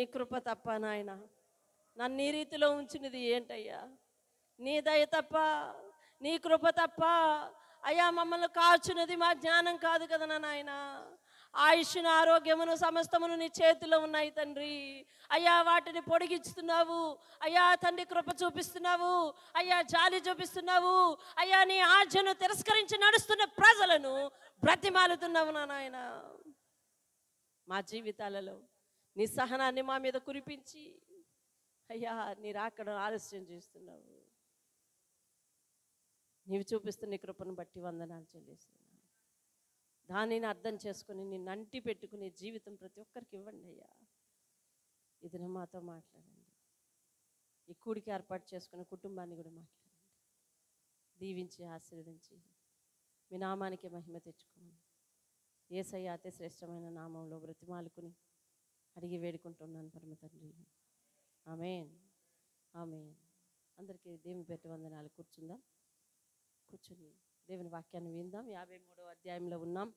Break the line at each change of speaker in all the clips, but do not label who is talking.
నీ కృప తప్ప నాయన. నన్ను నీ రీతిలో ఉంచినది ఏంటయ్యా? నీ దయ తప్ప, నీ కృప తప్ప అయ్యా. మమ్మల్ని కాచున్నది మా జ్ఞానం కాదు కదా నాయన. ఆయుష్ను, ఆరోగ్యమును, సమస్తమును నీ చేతిలో ఉన్నాయి తండ్రి. అయ్యా వాటిని పొడిగిస్తున్నావు అయ్యా తండ్రి. కృప చూపిస్తున్నావు అయ్యా, జాలి చూపిస్తున్నావు అయ్యా. నీ ఆజ్ఞను తిరస్కరించి నడుస్తున్న ప్రజలను బ్రతిమాలుతున్నావు నాయన. మా జీవితాలలో నీ సహనాన్ని మా మీద కురిపించి అయ్యా నీ రాకడను ఆలస్యం చేస్తున్నావు. నీవు చూపిస్తున్న కృపను బట్టి వందనాలు చెల్లిస్తున్నాను. దానిని అర్థం చేసుకుని నిన్ను అంటి పెట్టుకునే జీవితం ప్రతి ఒక్కరికి ఇవ్వండి అయ్యా. ఇది మాతో మాట్లాడండి. ఈ కూడికి ఏర్పాటు చేసుకున్న కుటుంబాన్ని కూడా మాట్లాడండి. దీవించి ఆశీర్వదించి మీ నామానికి మహిమ తెచ్చుకోండి. యేసయ్య అతి శ్రేష్టమైన నామంలో బ్రతిమాలుకుని అడిగి వేడుకుంటున్నాను పరమ తండ్రి. ఆమేన్, ఆమేన్. అందరికీ దేవుని పెట్టి వందనాలు. కూర్చుందాం. కూర్చుని దేవుని వాక్యాన్ని విందాం. 53వ అధ్యాయంలో ఉన్నాం.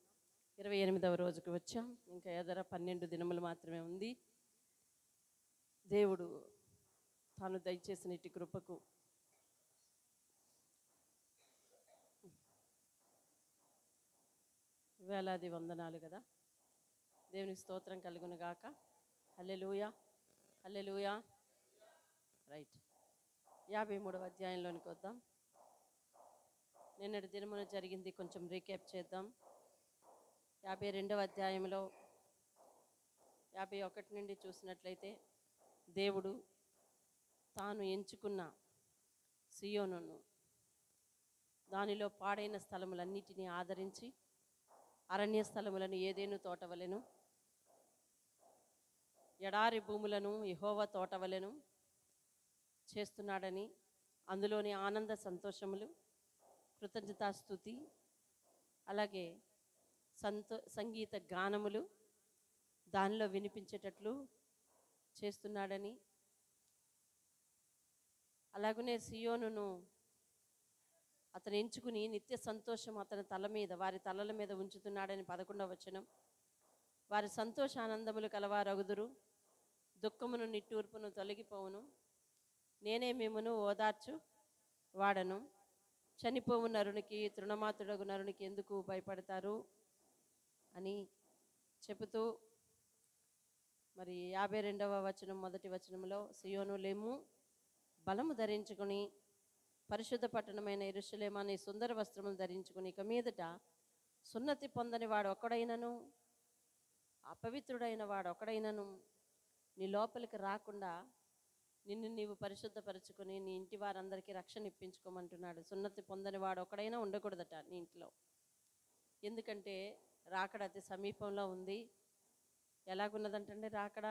28వ రోజుకి వచ్చాం. ఇంకా ఎదర 12 దినములు మాత్రమే ఉంది. దేవుడు తాను దయచేసిన ఇటు కృపకు వేలాది వందనాలు కదా. దేవునికి స్తోత్రం కలుగును గాక. హల్లెలూయా, హల్లెలూయా. రైట్, 53వ అధ్యాయంలోనికి వద్దాం. నిన్నటి దినమున జరిగింది కొంచెం రీక్యాప్ చేద్దాం. 52వ అధ్యాయంలో 51 నుండి చూసినట్లయితే దేవుడు తాను ఎంచుకున్న సియోనును, దానిలో పాడైన స్థలములన్నిటినీ ఆదరించి అరణ్య స్థలములను ఏదేను తోటవలెను, ఎడారి భూములను యెహోవా తోటవలెను చేస్తున్నాడని, అందులోని ఆనంద సంతోషములు, కృతజ్ఞతాస్తుతి, అలాగే సంగీత గానములు దానిలో వినిపించేటట్లు చేస్తున్నాడని, అలాగనే సియోనును అతను ఎంచుకుని నిత్య సంతోషం అతని తల మీద, వారి తలల మీద ఉంచుతున్నాడని 11వ వచనం. వారి సంతోషానందములు కలవారగుదురు, దుఃఖమును నిట్టూర్పును తొలగిపోవును, నేనే మిమ్మును ఓదార్చు వాడను, చనిపోవు నరునికి తృణమాతుడగు నరునికి ఎందుకు భయపడతారు అని చెబుతూ, మరి 52వ వచనం మొదటి వచనంలో సియోను లేము, బలము ధరించుకొని పరిశుద్ధ పట్టణమైన యెరూషలేము అనే సుందర వస్త్రములు ధరించుకుని ఇక మీదట సున్నతి పొందని వాడు ఒక్కడైనను, అపవిత్రుడైన వాడు ఒక్కడైనను నీ లోపలికి రాకుండా నిన్ను నీవు పరిశుద్ధపరచుకొని నీ ఇంటి వారందరికీ రక్షణ ఇప్పించుకోమంటున్నాడు. సున్నతి పొందని వాడు ఒక్కడైనా ఉండకూడదట నీ ఇంట్లో. ఎందుకంటే రాకడ అతి సమీపంలో ఉంది. ఎలాగున్నదంటే రాకడ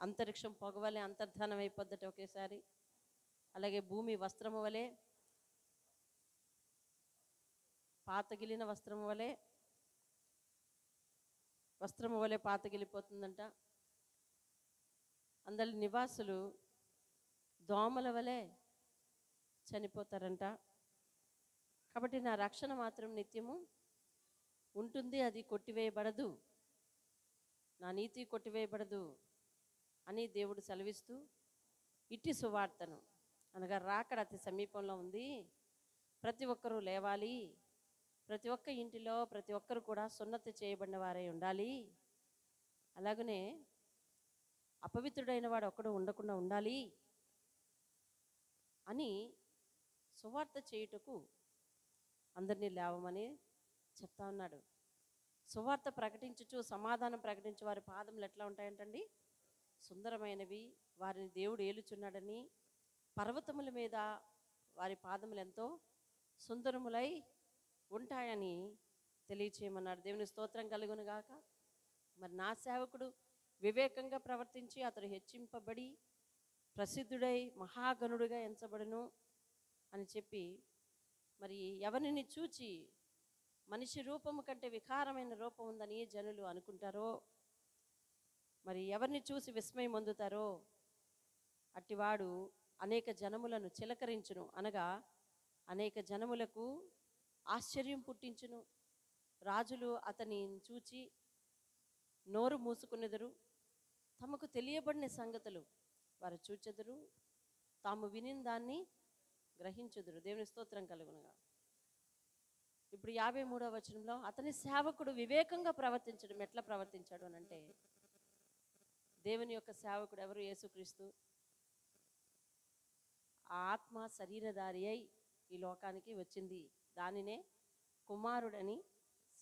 అంతరిక్షం పొగవలే అంతర్ధానం అయిపోద్దట ఒకేసారి. అలాగే భూమి వస్త్రము వలె, పాతగిలిన వస్త్రము వలె పాతగిలిపోతుందంట. అందరి నివాసులు దోమల వలె చనిపోతారంట. కాబట్టి నా రక్షణ మాత్రం నిత్యము ఉంటుంది, అది కొట్టివేయబడదు, నా నీతి కొట్టివేయబడదు అని దేవుడు సెలవిస్తూ ఇట్టి సువార్తను, అనగా రాకడ అతి సమీపంలో ఉంది, ప్రతి ఒక్కరూ లేవాలి, ప్రతి ఒక్క ఇంటిలో ప్రతి ఒక్కరు కూడా సున్నతి చేయబడిన వారై ఉండాలి, అలాగనే అపవిత్రుడైన వాడు ఒక్కడు ఉండకుండా ఉండాలి అని సువార్త చేయుటకు అందరినీ లేవమని చెప్తా ఉన్నాడు. సువార్త ప్రకటించుచు సమాధానం ప్రకటించే వారి పాదములు ఎట్లా ఉంటాయంటండి? సుందరమైనవి, వారిని దేవుడు ఏలుచున్నాడని, పర్వతముల మీద వారి పాదములు ఎంతో సుందరములై ఉంటాయని తెలియచేయమన్నాడు. దేవుని స్తోత్రం కలుగును గాక. మరి నా సేవకుడు వివేకంగా ప్రవర్తించి అతడు హెచ్చింపబడి ప్రసిద్ధుడై మహాగణుడుగా ఎంచబడును అని చెప్పి, మరి ఎవరిని చూచి మనిషి రూపము కంటే వికారమైన రూపం ఉందని జనులు అనుకుంటారో, మరి ఎవరిని చూసి విస్మయం పొందుతారో అట్టివాడు అనేక జనములను చిలకరించును, అనగా అనేక జనములకు ఆశ్చర్యం పుట్టించును. రాజులు అతని చూచి నోరు మూసుకునేదరు, తమకు తెలియబడిన సంగతులు వారు చూచెదరు, తాము వినిన దాన్ని గ్రహించుదురు. దేవుని స్తోత్రం కలుగునుగా. ఇప్పుడు 53వ వచనంలో అతని సేవకుడు వివేకంగా ప్రవర్తించడం ఎట్లా ప్రవర్తించాడు అని అంటే, దేవుని యొక్క సేవకుడు ఎవరు? యేసుక్రీస్తు. ఆ ఆత్మ శరీరధారి అయి ఈ లోకానికి వచ్చింది. దానినే కుమారుడని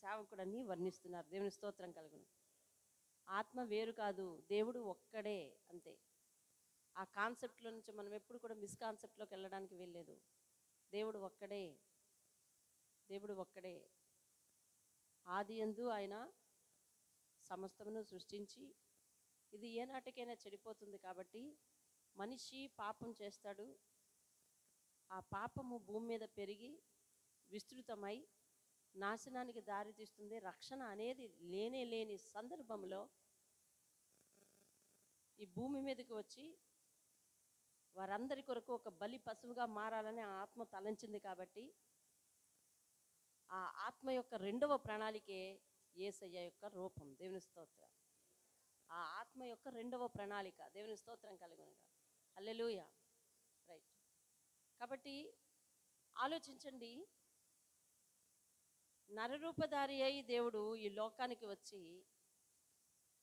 సేవకుడని వర్ణిస్తున్నారు. దేవుని స్తోత్రం కలుగును. ఆత్మ వేరు కాదు, దేవుడు ఒక్కడే, అంతే. ఆ కాన్సెప్ట్లో నుంచి మనం ఎప్పుడు కూడా మిస్కాన్సెప్ట్లోకి వెళ్ళడానికి వెళ్ళలేదు. దేవుడు ఒక్కడే, దేవుడు ఒక్కడే. ఆది యందు ఆయన సమస్తమును సృష్టించి, ఇది ఏనాటికైనా చెడిపోతుంది కాబట్టి మనిషి పాపం చేస్తాడు. ఆ పాపము భూమి మీద పెరిగి విస్తృతమై నాశనానికి దారితీస్తుంది. రక్షణ అనేది లేని సందర్భంలో ఈ భూమి మీదకి వచ్చి వారందరి కొరకు ఒక బలి పశువుగా మారాలని ఆ ఆత్మ తలంచింది. కాబట్టి ఆ ఆత్మ యొక్క రెండవ ప్రణాళికే యేసయ్య యొక్క రూపం. దేవుని స్తోత్రం. ఆ ఆత్మ యొక్క రెండవ ప్రణాళిక. దేవుని స్తోత్రం కలుగునుగా. హల్లెలూయా. రైట్. కాబట్టి ఆలోచించండి, నరరూపధారి అయి దేవుడు ఈ లోకానికి వచ్చి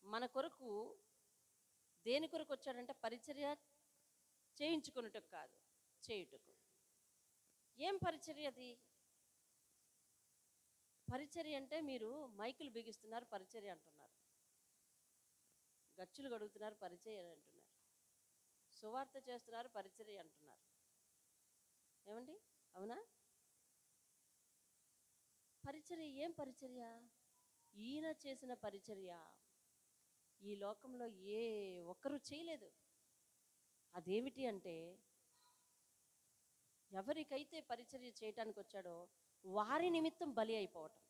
మన కొరకు దేని కొరకు వచ్చాడంటే పరిచర్య చేయించుకున్నట్టుకు కాదు, చేయుటకు. ఏం పరిచర్య అది? పరిచర్య అంటే మీరు మైకులు బిగిస్తున్నారు, పరిచర్య అంటున్నారు. గచ్చులు గడుగుతున్నారు, పరిచర్య అంటున్నారు. సువార్త చేస్తున్నారు, పరిచర్య అంటున్నారు. ఏమండి? అవునా? పరిచర్య ఏం పరిచర్య? ఈయన చేసిన పరిచర్య ఈ లోకంలో ఏ ఒక్కరూ చేయలేదు. అదేమిటి అంటే, ఎవరికైతే పరిచర్య చేయటానికి వచ్చాడో వారి నిమిత్తం బలి అయిపోవటం.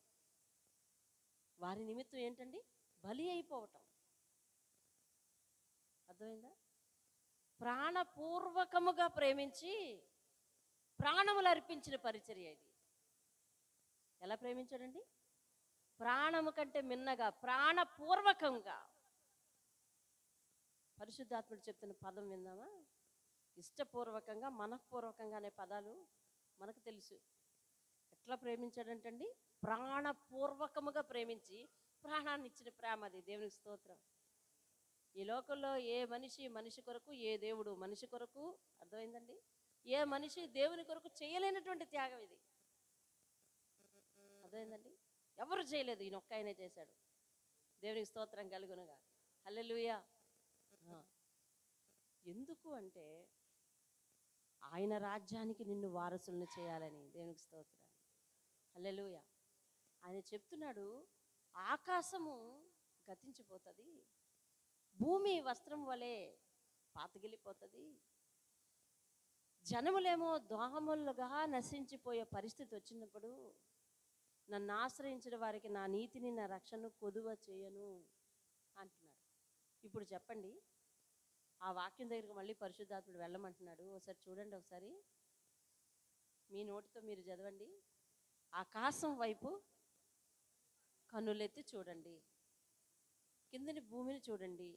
వారి నిమిత్తం ఏంటండి? బలి అయిపోవటం. అర్థమైందా? ప్రాణపూర్వకముగా ప్రేమించి ప్రాణములు అర్పించిన పరిచర్య ఇది. ఎలా ప్రేమించాడండి? ప్రాణము కంటే మిన్నగా, ప్రాణపూర్వకంగా. పరిశుద్ధాత్ముడు చెప్తున్న పదం విందామా? ఇష్టపూర్వకంగా, మనఃపూర్వకంగా అనే పదాలు మనకు తెలుసు. ఎట్లా ప్రేమించాడంటండి? ప్రాణపూర్వకముగా ప్రేమించి ప్రాణాన్ని ఇచ్చిన ప్రేమ అది. దేవునికి స్తోత్రం. ఈ లోకంలో ఏ మనిషి కొరకు, ఏ దేవుడు మనిషి కొరకు, అర్థమైందండి, ఏ మనిషి దేవుని కొరకు చేయలేనటువంటి త్యాగం ఇది. అర్థమైందండి? ఎవరు చేయలేదు, ఈయన ఒక్క ఆయనే చేశాడు. దేవునికి స్తోత్రం కలుగునుగా. హల్లెలూయా. ఎందుకు అంటే ఆయన రాజ్యానికి నిన్ను వారసులను చేయాలని. దేవునికి స్తోత్రం. హల్లెలూయా. ఆయన చెప్తున్నాడు, ఆకాశము గతించిపోతుంది, భూమి వస్త్రం వలె పాతగిలిపోతుంది, జనములేమో దోహములుగా నశించిపోయే పరిస్థితి వచ్చినప్పుడు నన్ను ఆశ్రయించిన వారికి నా నీతిని, నా రక్షణను కొదువ చేయను అంటున్నాడు. ఇప్పుడు చెప్పండి, ఆ వాక్యం దగ్గరికి మళ్ళీ పరిశుద్ధాత్ముడు వెళ్ళమంటున్నాడు. ఒకసారి చూడండి, ఒకసారి మీ నోటితో మీరు చదవండి. ఆకాశం వైపు కన్నులెత్తి చూడండి, కిందని భూమిని చూడండి.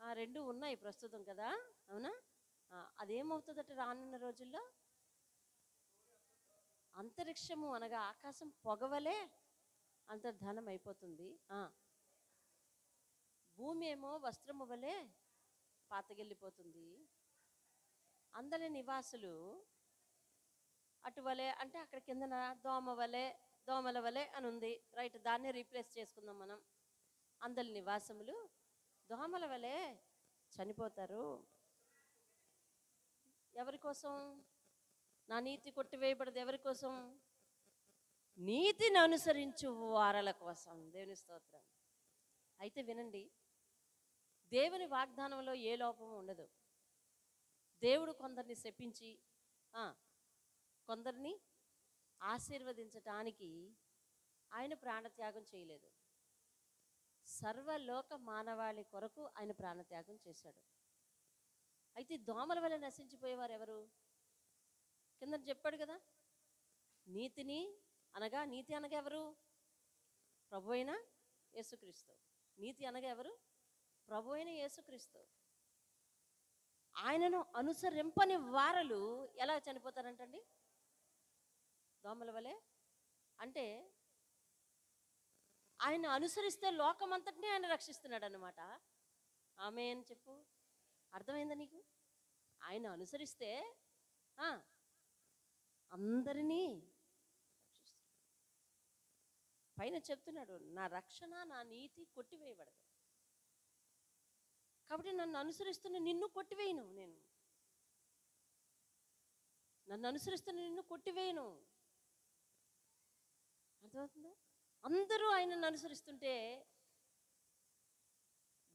ఆ రెండు ఉన్నాయి ప్రస్తుతం కదా, అవునా? అదేమవుతుందట రానున్న రోజుల్లో? అంతరిక్షము అనగా ఆకాశం పొగవలే అంతర్ధానం అయిపోతుంది. భూమి ఏమో వస్త్రము వలె పాతగిల్లిపోతుంది. అందరి నివాసులు అటువలే అంటే అక్కడ కిందన దోమల వలె అని ఉంది. రైట్, దాన్ని రీప్లేస్ చేసుకుందాం మనం. అందరి నివాసములు దోమల వలె చనిపోతారు. ఎవరి కోసం? నా నీతి కొట్టివేయబడదు. ఎవరి కోసం? నీతిని అనుసరించు వారల కోసం. దేవుని స్తోత్రం. అయితే వినండి, దేవుని వాగ్దానంలో ఏ లోపము ఉండదు. దేవుడు కొందరిని శపించి కొందరిని ఆశీర్వదించటానికి ఆయన ప్రాణత్యాగం చేయలేదు. సర్వలోక మానవాళి కొరకు ఆయన ప్రాణత్యాగం చేశాడు. అయితే దోమల వల్ల నశించిపోయేవారు ఎవరు? కింద చెప్పాడు కదా, నీతి అనగా ఎవరు? ప్రభు అయిన యేసుక్రీస్తు. నీతి అనగా ఎవరు? ప్రభు అయిన యేసుక్రీస్తు. ఆయనను అనుసరింపని వారలు ఎలా చనిపోతారంటండి? దోమల వలె. అంటే ఆయన అనుసరిస్తే లోకమంతటిని ఆయన రక్షిస్తున్నాడు అన్నమాట. ఆమేన్ చెప్పు. అర్థమైందా నీకు? ఆయన అనుసరిస్తే అందరినీ రక్షిస్తున్నాడు. పైన చెప్తున్నాడు, నా రక్షణ నా నీతి కొట్టివేయబడదు. కాబట్టి నన్ను అనుసరిస్తున్న నిన్ను కొట్టివేయను. నేను నన్ను అనుసరిస్తున్న నిన్ను కొట్టివేయను. అర్థమవుతుందా? అందరూ ఆయనను అనుసరిస్తుంటే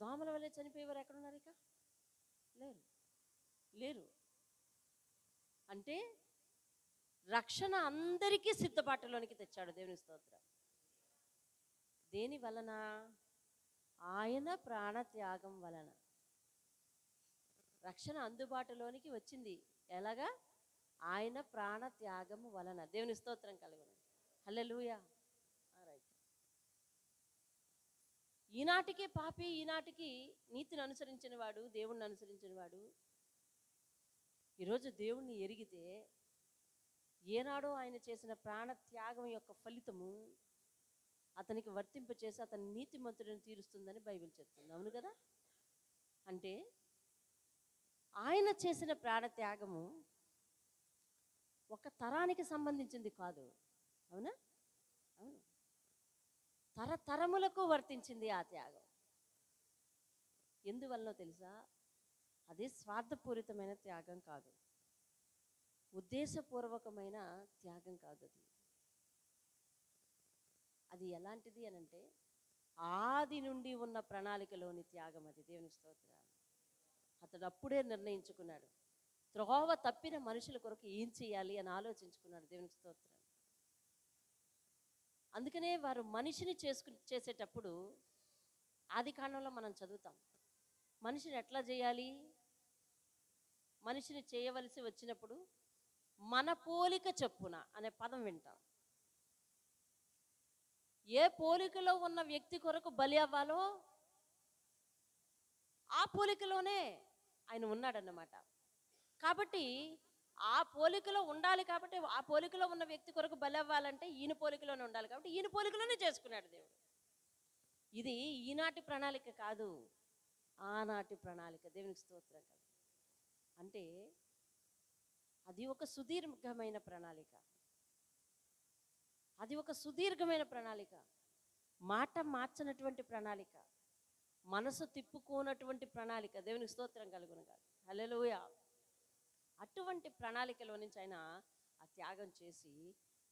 దోమల వల్లే చనిపోయేవారు ఎక్కడున్నారు? ఇక లేరు, లేరు. అంటే రక్షణ అందరికీ సిద్ధపాటులోనికి తెచ్చాడు దేవుని స్తోత్రం. దేని వలన? ఆయన ప్రాణత్యాగం వలన రక్షణ అందుబాటులోనికి వచ్చింది. ఎలాగా? ఆయన ప్రాణత్యాగము వలన. దేవుని స్తోత్రం కలుగును. హల్లెలూయా. ఈనాటికి పాపి, ఈనాటికి నీతిని అనుసరించిన వాడు, దేవుణ్ణి అనుసరించిన వాడు ఈరోజు దేవుణ్ణి ఎరిగితే ఏనాడో ఆయన చేసిన ప్రాణత్యాగం యొక్క ఫలితము అతనికి వర్తింపచేసి అతని నీతిమంతుడిని తీరుస్తుందని బైబిల్ చెప్తుంది. అవును కదా? అంటే ఆయన చేసిన ప్రాణత్యాగము ఒక తరానికి సంబంధించింది కాదు. అవునా? అవును, తరతరములకు వర్తించింది ఆ త్యాగం. ఎందువల్లనో తెలుసా? అది స్వార్థపూరితమైన త్యాగం కాదు, ఉద్దేశపూర్వకమైన త్యాగం కాదు. అది ఎలాంటిది అనంటే ఆది నుండి ఉన్న ప్రణాళికలోని త్యాగం అది. దేవుని స్తోత్రం. అతడు అప్పుడే నిర్ణయించుకున్నాడు, త్రోవ తప్పిన మనుషుల కొరకు ఏం చేయాలి అని ఆలోచించుకున్నాడు. దేవుని స్తోత్రం. అందుకనే వారు మనిషిని చేసేటప్పుడు ఆది కాండంలో మనం చదువుతాం, మనిషిని ఎట్లా చేయాలి? మనిషిని చేయవలసి వచ్చినప్పుడు మన పోలిక చొప్పున అనే పదం వింటాం. ఏ పోలికలో ఉన్న వ్యక్తి కొరకు బలి అవ్వాలో ఆ పోలికలోనే ఆయన ఉన్నాడన్నమాట. కాబట్టి ఆ పోలికలో ఉండాలి. కాబట్టి ఆ పోలికలో ఉన్న వ్యక్తి కొరకు బలి అవ్వాలంటే ఈయన పోలికలోనే ఉండాలి. కాబట్టి ఈయన పోలికలోనే చేసుకున్నాడు దేవుడు. ఇది ఈనాటి ప్రణాళిక కాదు, ఆనాటి ప్రణాళిక. దేవునికి స్తోత్రం. అంటే అది ఒక సుదీర్ఘమైన ప్రణాళిక. అది ఒక సుదీర్ఘమైన ప్రణాళిక. మాట మార్చనటువంటి ప్రణాళిక, మనసు తిప్పుకోనటువంటి ప్రణాళిక. దేవునికి స్తోత్రం కలుగును గాక. హల్లెలూయా. అటువంటి ప్రణాళికలో నుంచి ఆయన ఆ త్యాగం చేసి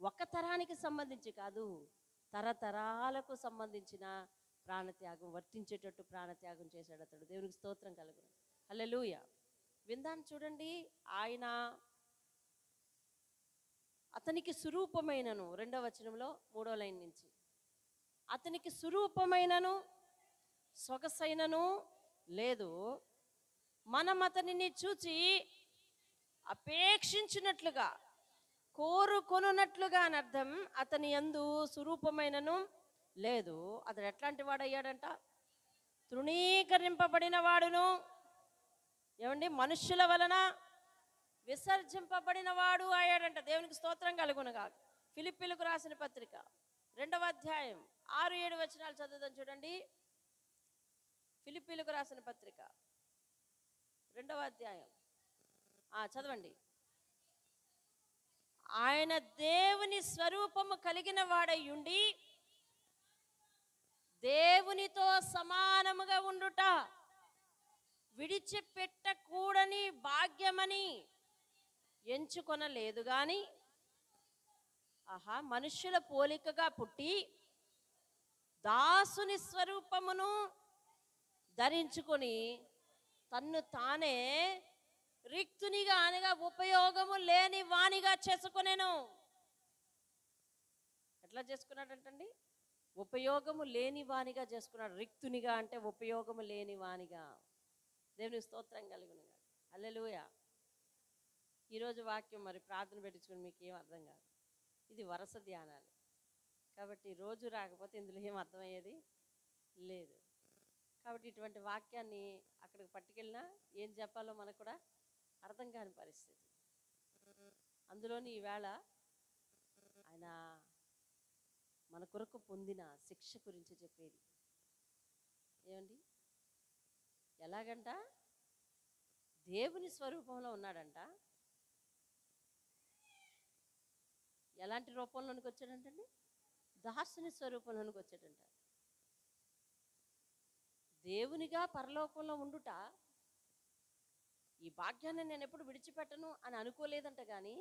ఒక తరానికి సంబంధించి కాదు, తరతరాలకు సంబంధించిన ప్రాణత్యాగం వర్తించేటట్టు ప్రాణత్యాగం చేశాడు అతడు. దేవునికి స్తోత్రం కలుగును. హల్లెలూయా. విందాన్ని చూడండి. ఆయన అతనికి స్వరూపమైనను, 2వ వచనంలో 3వ లైన్ నుంచి, అతనికి స్వరూపమైనను సొగసైనను లేదు, మనం అతనిని చూచి అపేక్షించినట్లుగా కోరుకొనున్నట్లుగా అని అర్థం. అతని యందు స్వరూపమైనను లేదు. అతడు ఎట్లాంటి వాడయ్యాడంట? తృణీకరింపబడిన వాడును. ఏమండి? మనుష్యుల వలన విసర్జింపబడిన వాడు అయ్యాడంట. దేవునికి స్తోత్రం కలుగును గాక. ఫిలిప్పీలకు రాసిన పత్రిక 2వ అధ్యాయం 6-7 వచనాలు చదువుదాం చూడండి. ఫిలిప్పీలకు రాసిన పత్రిక 2వ అధ్యాయం చదవండి. ఆయన దేవుని స్వరూపము కలిగిన వాడై ఉండి దేవునితో సమానముగా ఉండుట విడిచిపెట్టకూడని భాగ్యమని ఎంచుకొనలేదు గాని, మనుష్యుల పోలికగా పుట్టి దాసుని స్వరూపమును ధరించుకొని తన్ను తానే రిక్తునిగా అనగా ఉపయోగము లేని వానిగా చేసుకునేను. ఎట్లా చేసుకున్నాడంటండి? ఉపయోగము లేని వానిగా చేసుకున్నాడు. రిక్తునిగా అంటే ఉపయోగము లేని వానిగా. దేవుని స్తోత్రం కలుగును గాక. హల్లెలూయా. ఈరోజు వాక్యం మరి ప్రార్థన పెట్టించుకుని మీకు ఏం అర్థం కాదు. ఇది వరుస ధ్యానాలు కాబట్టి రోజు రాకపోతే ఇందులో ఏం అర్థమయ్యేది లేదు. కాబట్టి ఇటువంటి వాక్యాన్ని అక్కడికి పట్టుకెళ్ళినా ఏం చెప్పాలో మనకు కూడా అర్థం కాని పరిస్థితి. అందులోని ఈవేళ ఆయన మన కొరకు పొందిన శిక్ష గురించి చెప్పేది. ఏమండి, ఎలాగంట? దేవుని స్వరూపంలో ఉన్నాడంట. ఎలాంటి రూపంలోనికి వచ్చాడంటండి? దాసుని స్వరూపంలోనికి వచ్చాడంట. దేవునిగా పరలోకంలో ఉండుట, ఈ భాగ్యాన్ని నేను ఎప్పుడు విడిచిపెట్టను అని అనుకోలేదంట. కానీ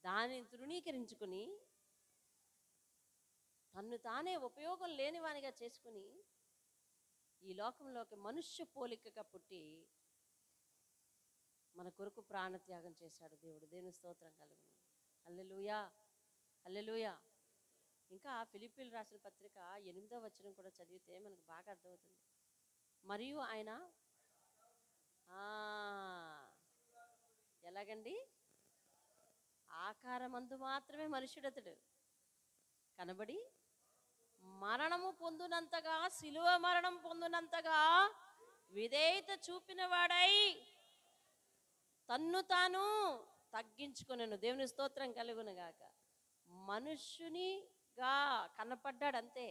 దానిని తృణీకరించుకుని తన్ను తానే ఉపయోగం లేనివానిగా చేసుకుని ఈ లోకంలోకి మనుష్య పోలికగా పుట్టి మన కొరకు ప్రాణత్యాగం చేశాడు దేవుడు. దేవుని స్తోత్రం కలుగును. హల్లెలూయా, హల్లెలూయా. ఇంకా ఫిలిప్పీలు రాసిన పత్రిక 8వ వచనం కూడా చదివితే మనకు బాగా అర్థమవుతుంది. మరియు ఆయన ఎలాగండి? ఆకారమందు మాత్రమే మనుష్యుడతడు కనబడి మరణము పొందునంతగా, శిలువ మరణం పొందునంతగా విధేయత చూపిన వాడై తన్ను తాను తగ్గించుకొనెను. దేవుని స్తోత్రం కలుగును గాక. మనుష్యునిగా కనపడ్డాడంతే.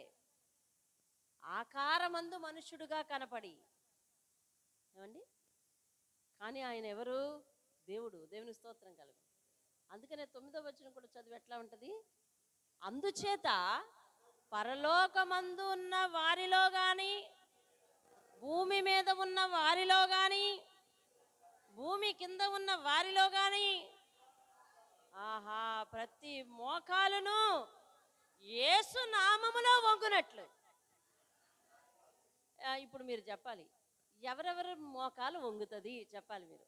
ఆకారమందు మనుష్యుడుగా కనపడి, ఏమండి, కానీ ఆయన ఎవరు? దేవుడు. దేవుని స్తోత్రం కలుగు. అందుకనే 9వ వచనం కూడా చదివి ఎట్లా ఉంటుంది? అందుచేత పరలోకమందు ఉన్న వారిలో గాని, భూమి మీద ఉన్న వారిలో గాని, భూమి కింద ఉన్న వారిలో గాని, ప్రతి మోకాలును యేసు నామములో వంగునట్లు. ఇప్పుడు మీరు చెప్పాలి, ఎవరెవరు మోకాలు వంగుతుంది చెప్పాలి మీరు.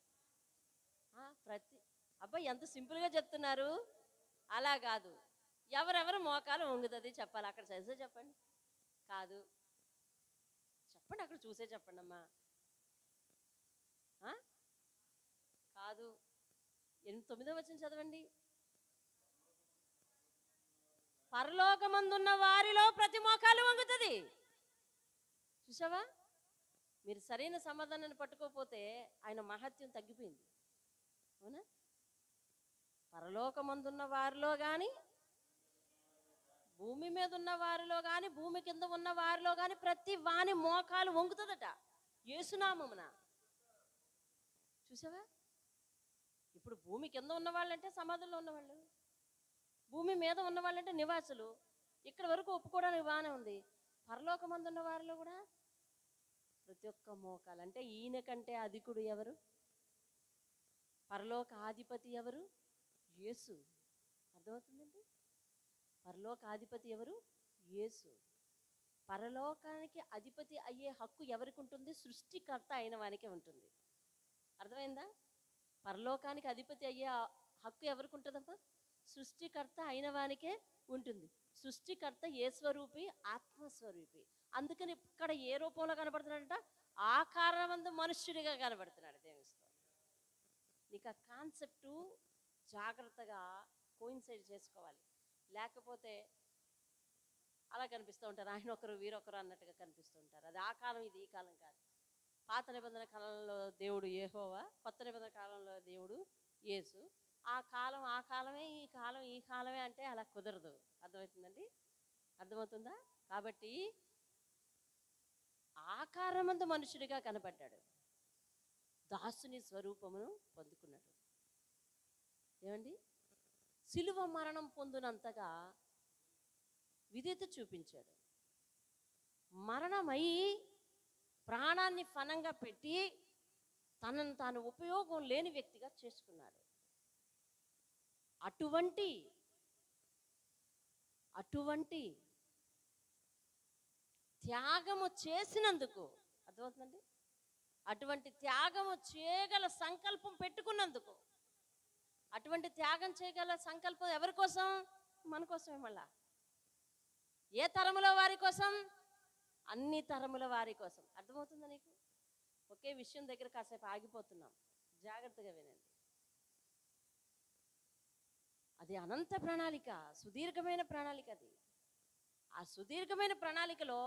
అబ్బాయి ఎంత సింపుల్గా చెప్తున్నారు. అలా కాదు, ఎవరెవరు మోకాలు వంగుతుంది చెప్పాలి. అక్కడ చదివే చెప్పండి. కాదు, చెప్పండి, అక్కడ చూసే చెప్పండి అమ్మా. కాదు, 9వ వచనం చదవండి. పరలోకమందున్న వారిలో ప్రతి మోకాలు వంగుతుంది. చూసావా? మీరు సరైన సమాధానాన్ని పట్టుకోకపోతే ఆయన మహత్యం తగ్గిపోయింది. అవునా? పరలోకమందున్న వారిలో కానీ, భూమి మీద ఉన్న వారిలో కానీ, భూమి కింద ఉన్న వారిలో కానీ ప్రతి వాని మోకాలు వంగుతుందట యేసునామమున. చూసావా? ఇప్పుడు భూమి కింద ఉన్న వాళ్ళంటే సమాధుల్లో ఉన్నవాళ్ళు, భూమి మీద ఉన్న వాళ్ళంటే నివాసులు. ఇక్కడ వరకు ఒప్పుకోవడానికి బాగానే ఉంది. పరలోకమందున్న వారిలో కూడా ప్రతి ఒక్క మోకాలు. అంటే ఈయన కంటే అధికుడు ఎవరు? పరలోక అధిపతి ఎవరు? యేసు. అర్థమవుతుందండి? పరలోక అధిపతి ఎవరు? యేసు. పరలోకానికి అధిపతి అయ్యే హక్కు ఎవరికి ఉంటుంది? సృష్టికర్త అయిన వానికే ఉంటుంది. అర్థమైందా? పరలోకానికి అధిపతి అయ్యే హక్కు ఎవరికి ఉంటుందమ్మా? సృష్టికర్త అయిన వానికే ఉంటుంది. సృష్టికర్త ఏ స్వరూపి? ఆత్మస్వరూపి. అందుకని ఇక్కడ ఏ రూపంలో కనబడుతున్నాడంట? ఆకారమందు మనుష్యుడిగా కనబడుతున్నాడు. దేవుని స్తోత్రం. నీకు ఆ కాన్సెప్టు జాగ్రత్తగా కోయిన్సైడ్ చేసుకోవాలి. లేకపోతే అలా కనిపిస్తూ ఉంటారు, ఆయన ఒకరు వీరొకరు అన్నట్టుగా కనిపిస్తూ ఉంటారు. అది ఆ కాలం, ఇది ఈ కాలం కాదు. పాత నిబంధన కాలంలో దేవుడు యెహోవా, కొత్త నిబంధన కాలంలో దేవుడు యేసు. ఆ కాలం ఆ కాలమే, ఈ కాలం ఈ కాలమే అంటే అలా కుదరదు. అర్థమవుతుందండి? అర్థమవుతుందా? కాబట్టి ఆకారమందు మనుషుడిగా కనబడ్డాడు, దాసుని స్వరూపమును పొందుకున్నాడు. ఏమండి? శిలువ మరణం పొందినంతగా విధేయత చూపించాడు. మరణమై ప్రాణాన్ని ఫనంగా పెట్టి తనను తాను ఉపయోగం లేని వ్యక్తిగా చేసుకున్నాడు. అటువంటి త్యాగము చేసినందుకు, అర్థమవుతుందండి? అటువంటి త్యాగము చేయగల సంకల్పం పెట్టుకున్నందుకు, అటువంటి త్యాగం చేయగల సంకల్పం ఎవరి కోసం? మన కోసమే. మళ్ళా ఏ తరములో వారి కోసం? అన్ని తరముల వారి కోసం. అర్థమవుతుందా నీకు? ఒకే విషయం దగ్గర కాసేపు ఆగిపోతున్నాం, జాగ్రత్తగా వినండి. అది అనంత ప్రణాళిక, సుదీర్ఘమైన ప్రణాళిక. అది ఆ సుదీర్ఘమైన ప్రణాళికలో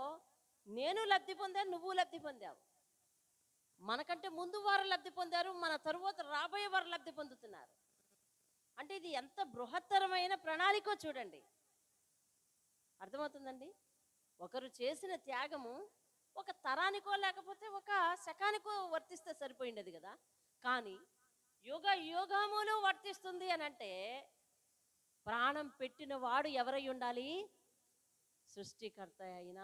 నేను లబ్ధి పొందాను, నువ్వు లబ్ధి పొందావు. మనకంటే ముందు వారు లబ్ధి పొందారు, మన తరువాత రాబోయే వారు లబ్ధి పొందుతున్నారు. అంటే ఇది ఎంత బృహత్తరమైన ప్రణాళికో చూడండి. అర్థమవుతుందండి? ఒకరు చేసిన త్యాగము ఒక తరానికో లేకపోతే ఒక శకానికో వర్తిస్తే సరిపోయిండేది కదా. కానీ యుగ యుగములు వర్తిస్తుంది అని అంటే ప్రాణం పెట్టిన వాడు ఎవరై ఉండాలి? సృష్టికర్త అయిన,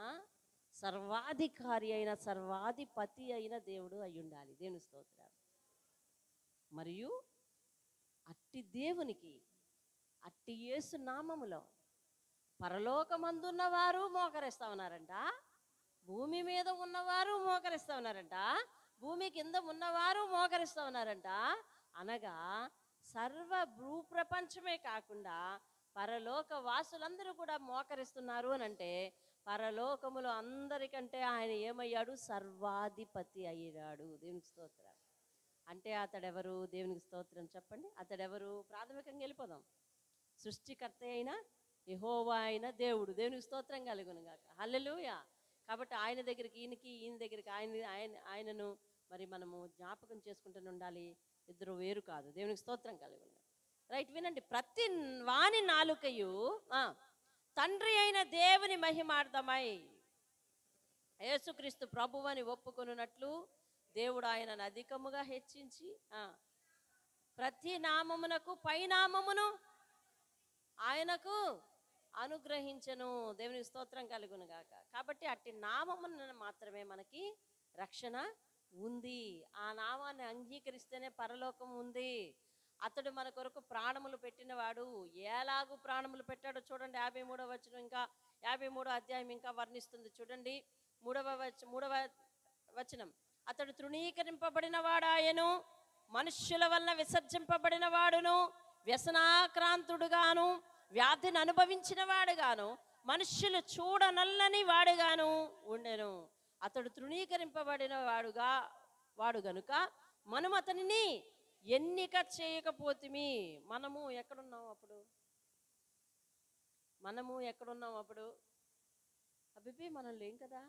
సర్వాధికారి అయిన, సర్వాధిపతి అయిన దేవుడు అయి ఉండాలి. దేవుని స్తోత్రాలు. మరియు అట్టి దేవునికి, అట్టి యేసు నామములో పరలోకమందున్న వారు మోకరిస్తా ఉన్నారంట, భూమి మీద ఉన్నవారు మోకరిస్తా ఉన్నారంట, భూమి కింద ఉన్నవారు మోకరిస్తా ఉన్నారంట. అనగా సర్వ భూప్రపంచమే కాకుండా పరలోక వాసులందరూ కూడా మోకరిస్తున్నారు అని అంటే పరలోకములో అందరికంటే ఆయన ఏమయ్యాడు? సర్వాధిపతి అయ్యాడు. దేవునికి స్తోత్రం. అంటే అతడెవరు? దేవునికి స్తోత్రం చెప్పండి. అతడెవరు? ప్రాథమికంగా వెళ్ళిపోదాం. సృష్టికర్త అయిన యెహోవా అయిన దేవుడు. దేవునికి స్తోత్రం కలుగును గాక. హల్లెలూయా. కాబట్టి ఆయన దగ్గరికి ఈయన దగ్గరికి ఆయనను మరి మనము జ్ఞాపకం చేసుకుంటూ ఉండాలి. ఇద్దరు వేరు కాదు. దేవునికి స్తోత్రం కలుగును. రైట్, వినండి. ప్రతి వాని నాలుకయు తండ్రి అయిన దేవుని మహిమార్థమై యేసుక్రీస్తు ప్రభువని ఒప్పుకొనున్నట్లు దేవుడు ఆయనను అధికముగా హెచ్చించి ప్రతి నామమునకు పైనామమును ఆయనకు అనుగ్రహించను. దేవునికి స్తోత్రం కలుగును గాక. కాబట్టి అట్టి నామమున మాత్రమే మనకి రక్షణ ఉంది. ఆ నామాన్ని అంగీకరిస్తేనే పరలోకం ఉంది. అతడు మన కొరకు ప్రాణములు పెట్టినవాడు. ఎలాగూ ప్రాణములు పెట్టాడో చూడండి. 53వ వచనం, ఇంకా 53వ అధ్యాయం ఇంకా వర్ణిస్తుంది. చూడండి 3వ వచనం. అతడు తృణీకరింపబడిన వాడాయను, మనుష్యుల వలన విసర్జింపబడిన వాడును, వ్యసనాక్రాంతుడుగాను, వ్యాధిని అనుభవించిన వాడుగాను, మనుష్యులు చూడనల్లని వాడుగాను ఉండెను. అతడు తృణీకరింపబడిన వాడు గనుక మనం అతనిని ఎన్నిక చేయకపోతిమి. మనము ఎక్కడున్నాం అప్పుడు? అబ్బిపి మనం లేం కదా.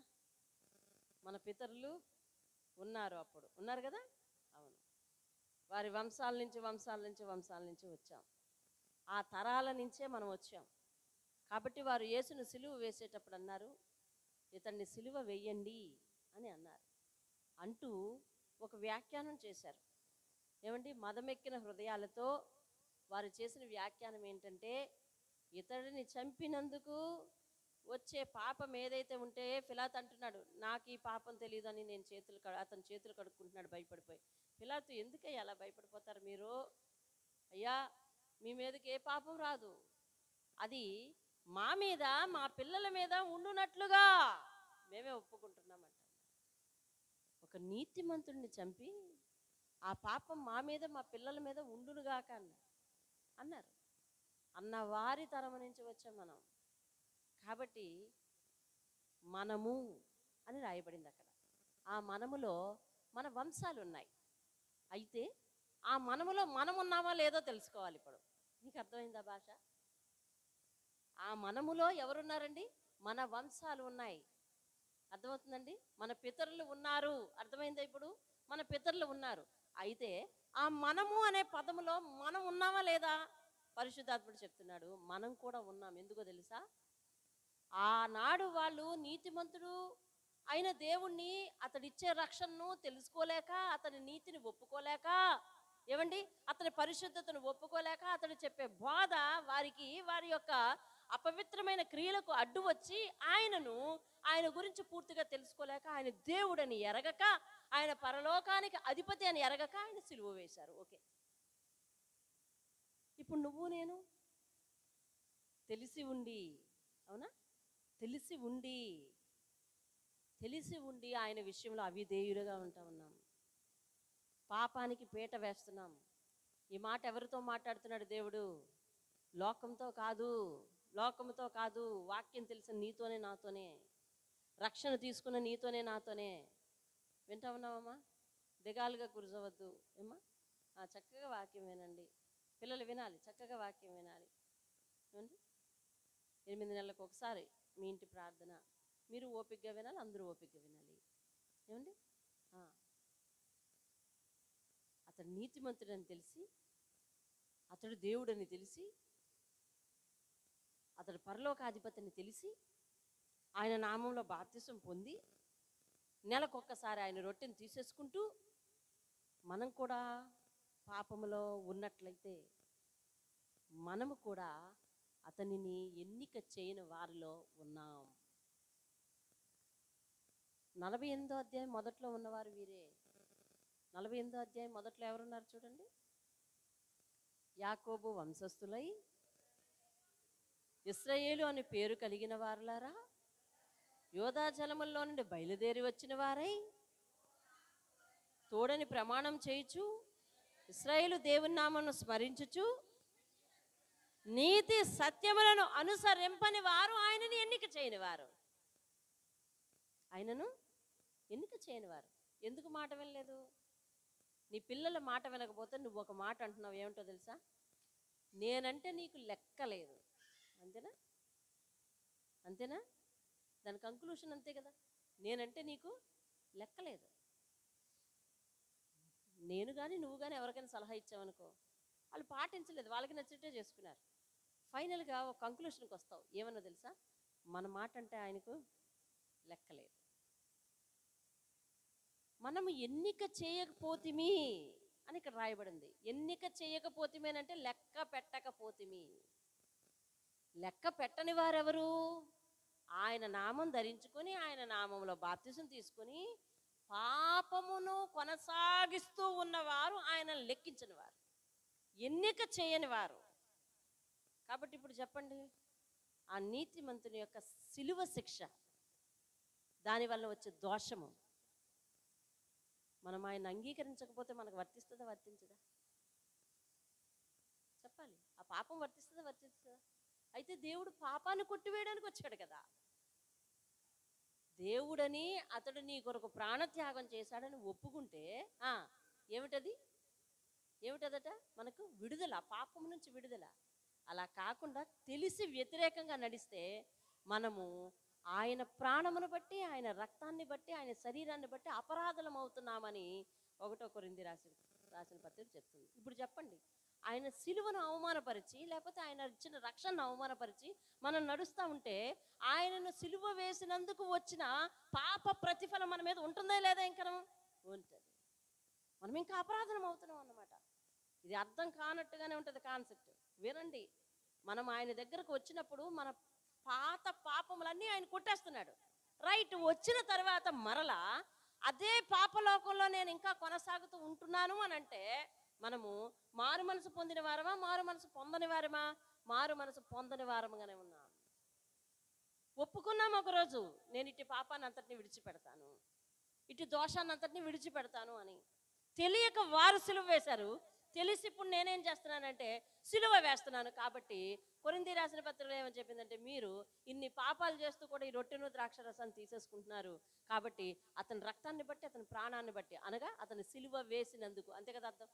మన పితరులు ఉన్నారు, అప్పుడు ఉన్నారు కదా. అవును, వారి వంశాల నుంచి వచ్చాం. ఆ తరాల నుంచే మనం వచ్చాం. కాబట్టి వారు యేసును సిలువ వేసేటప్పుడు అన్నారు, ఇతన్ని సిలువ వేయండి అని అన్నారు. అంటూ ఒక వ్యాఖ్యానం చేశారు. ఏమండి? మదమెక్కిన హృదయాలతో వారు చేసిన వ్యాఖ్యానం ఏంటంటే, ఇతడిని చంపినందుకు వచ్చే పాపం ఏదైతే ఉంటే, పిలాతు అంటున్నాడు, నాకు ఈ పాపం తెలియదని నేను అతని చేతులు కడుక్కుంటున్నాడు భయపడిపోయి. పిలాతు, ఎందుకయ్యా అలా భయపడిపోతారు మీరు? అయ్యా, మీ మీదకి ఏ పాపం రాదు, అది మా మీద, మా పిల్లల మీద ఉండునట్లుగా మేమే ఒప్పుకుంటున్నామంట. ఒక నీతిమంతుడిని చంపి ఆ పాపం మా మీద, మా పిల్లల మీద ఉండునుగాక అన్నారు. అన్న వారి తరం నుంచి వచ్చాం మనం. కాబట్టి మనము అని రాయబడింది అక్కడ. ఆ మనములో మన వంశాలు ఉన్నాయి. అయితే ఆ మనములో మనం ఉన్నామా లేదో తెలుసుకోవాలి. ఇప్పుడు నీకు అర్థమైందా భాష? ఆ మనములో ఎవరున్నారండి? మన వంశాలు ఉన్నాయి. అర్థమవుతుందండి? మన పితరులు ఉన్నారు. అర్థమైందా? ఇప్పుడు మన పితరులు ఉన్నారు. అయితే ఆ మనము అనే పదములో మనం ఉన్నామా లేదా? పరిశుద్ధాత్ముడు చెప్తున్నాడు, మనం కూడా ఉన్నాం. ఎందుకో తెలుసా? ఆనాడు వాళ్ళు నీతిమంతుడు అయిన దేవుణ్ణి, అతడిచ్చే రక్షణను తెలుసుకోలేక, అతని నీతిని ఒప్పుకోలేక, ఏమండి, అతని పరిశుద్ధతను ఒప్పుకోలేక, అతడు చెప్పే బోధ వారి యొక్క అపవిత్రమైన క్రియలకు అడ్డు వచ్చి ఆయన గురించి పూర్తిగా తెలుసుకోలేక, ఆయన దేవుడని ఎరగక, ఆయన పరలోకానికి అధిపతి అని ఎరగక ఆయన సిలువ వేశారు. ఓకే, ఇప్పుడు నువ్వు నేను తెలిసి ఉండి, అవునా, తెలిసి ఉండి ఆయన విషయంలో అవిధేయులుగా ఉన్నాం. పాపానికి పీట వేస్తున్నాం. ఈ మాట ఎవరితో మాట్లాడుతున్నాడు దేవుడు? లోకంతో కాదు, వాక్యం తెలిసిన నీతోనే, నాతోనే, రక్షణ తీసుకున్న నీతోనే, నాతోనే. వింటా ఉన్నావమ్మా? దిగాలుగా కూర్చోవద్దు ఏమ్మా. చక్కగా వాక్యం వినండి. పిల్లలు వినాలి, చక్కగా వాక్యం వినాలి. 8 నెలలకు ఒకసారి మీ ఇంటి ప్రార్థన, మీరు ఓపికగా వినాలి, అందరూ ఓపికగా వినాలి. ఏమండి? ఆ, అతడు నీతిమంతుడని తెలిసి, అతడు దేవుడని తెలిసి, అతడు పరలోకాధిపతిని తెలిసి, ఆయన నామంలో బాప్తిసం పొంది నెలకొక్కసారి ఆయన రొట్టెని తీసేసుకుంటూ, మనం కూడా పాపములో ఉన్నట్లయితే మనము కూడా అతనిని ఎన్నిక చేయని వారిలో ఉన్నాం. 48వ అధ్యాయం మొదట్లో ఉన్నవారు వీరే. 48వ అధ్యాయం మొదట్లో ఎవరున్నారు చూడండి. యాకోబు వంశస్థులై ఇశ్రాయేలు అని పేరు కలిగిన వారులారా, యోధా జలముల్లో నుండి బయలుదేరి వచ్చిన వారై తోడని ప్రమాణం చేయుచు, ఇశ్రాయేలు దేవుని నామమును స్మరించుచు, నీతి సత్యములను అనుసరింపని వారు ఆయనని ఎన్నిక చేయని వారు. ఆయనను ఎన్నిక చేయని వారు. ఎందుకు మాట వినలేదు? నీ పిల్లల మాట వినకపోతే నువ్వు ఒక మాట అంటున్నావు, ఏమిటో తెలుసా? నేనంటే నీకు లెక్కలేదు. అంతేనా? అంతేనా? దాని కంక్లూషన్ అంతే కదా. నేనంటే నీకు లెక్కలేదు. నేను కానీ నువ్వు కానీ ఎవరికైనా సలహా ఇచ్చావనుకో, వాళ్ళు పాటించలేదు, వాళ్ళకి నచ్చినట్టే చేసుకున్నారు. ఫైనల్గా ఒక కంక్లూషన్కి వస్తావు, ఏమన్నా తెలుసా? మన మాట అంటే ఆయనకు లెక్కలేదు. మనము ఎన్నిక చేయకపోతిమి అని ఇక్కడ రాయబడింది. ఎన్నిక చేయకపోతిమేనంటే లెక్క పెట్టకపోతిమి. లెక్క పెట్టని వారెవరు? ఆయన నామం ధరించుకొని, ఆయన నామంలో బాప్తిసం తీసుకొని పాపమును కొనసాగిస్తూ ఉన్నవారు ఆయన లెక్కించని వారు, ఎన్నిక చేయని వారు. కాబట్టి ఇప్పుడు చెప్పండి, ఆ నీతిమంతుని యొక్క సిలువ శిక్ష, దానివల్ల వచ్చే దోషము, మనం ఆయన అంగీకరించకపోతే మనకు వర్తిస్తుందా, వర్తించదా? చెప్పాలి. ఆ పాపం వర్తిస్తుందా, వర్తిస్తుందా? అయితే దేవుడు పాపాన్ని కొట్టివేయడానికి వచ్చాడు కదా. దేవుడని అతడు నీ కొరకు ప్రాణత్యాగం చేశాడని ఒప్పుకుంటే ఏమిటది? ఏమిటదట? మనకు విడుదల, పాపం నుంచి విడుదల. అలా కాకుండా తెలిసి వ్యతిరేకంగా నడిస్తే మనము ఆయన ప్రాణమును బట్టి, ఆయన రక్తాన్ని బట్టి, ఆయన శరీరాన్ని బట్టి అపరాధలం అవుతున్నామని 1 కొరింథీ రాసిన పత్రిక చెప్తుంది. ఇప్పుడు చెప్పండి, ఆయన సిలువను అవమానపరిచి, లేకపోతే ఆయన ఇచ్చిన రక్షణను అవమానపరిచి మనం నడుస్తూ ఉంటే, ఆయనను సిలువ వేసినందుకు వచ్చిన పాప ప్రతిఫలం మన మీద ఉంటుందా లేదా? ఇంకా ఉంటుంది. మనం ఇంకా అపరాధనం అవుతున్నాం అన్నమాట. ఇది అర్థం కానట్టుగానే ఉంటుంది కాన్సెప్ట్. వినండి, మనం ఆయన దగ్గరకు వచ్చినప్పుడు మన పాత పాపములన్నీ ఆయన కొట్టేస్తున్నాడు. రైట్. వచ్చిన తర్వాత మరలా అదే పాపలోకంలో నేను ఇంకా కొనసాగుతూ ఉంటున్నాను అని అంటే, మనము మారు మనసు పొందిన వారమా, మారు మనసు పొందని వారమా? మారు మనసు పొందని వారముగానే ఉన్నాం. ఒప్పుకున్నాం ఒకరోజు, నేను ఇటు పాపాన్ని అంతటిని విడిచిపెడతాను, ఇటు దోషాన్ని అంతటిని విడిచిపెడతాను అని. తెలియక వారు సిలువ వేశారు, తెలిసి ఇప్పుడు నేనేం చేస్తున్నానంటే సిలువ వేస్తున్నాను. కాబట్టి కొరింథీ రాసిన పత్రికలో ఏమని చెప్పిందంటే, మీరు ఇన్ని పాపాలు చేస్తూ కూడా ఈ రొట్టెను ద్రాక్షరసాన్ని తీసేసుకుంటున్నారు. కాబట్టి అతని రక్తాన్ని బట్టి, అతని ప్రాణాన్ని బట్టి, అనగా అతని సిలువ వేసినందుకు, అంతే కదా అర్థం.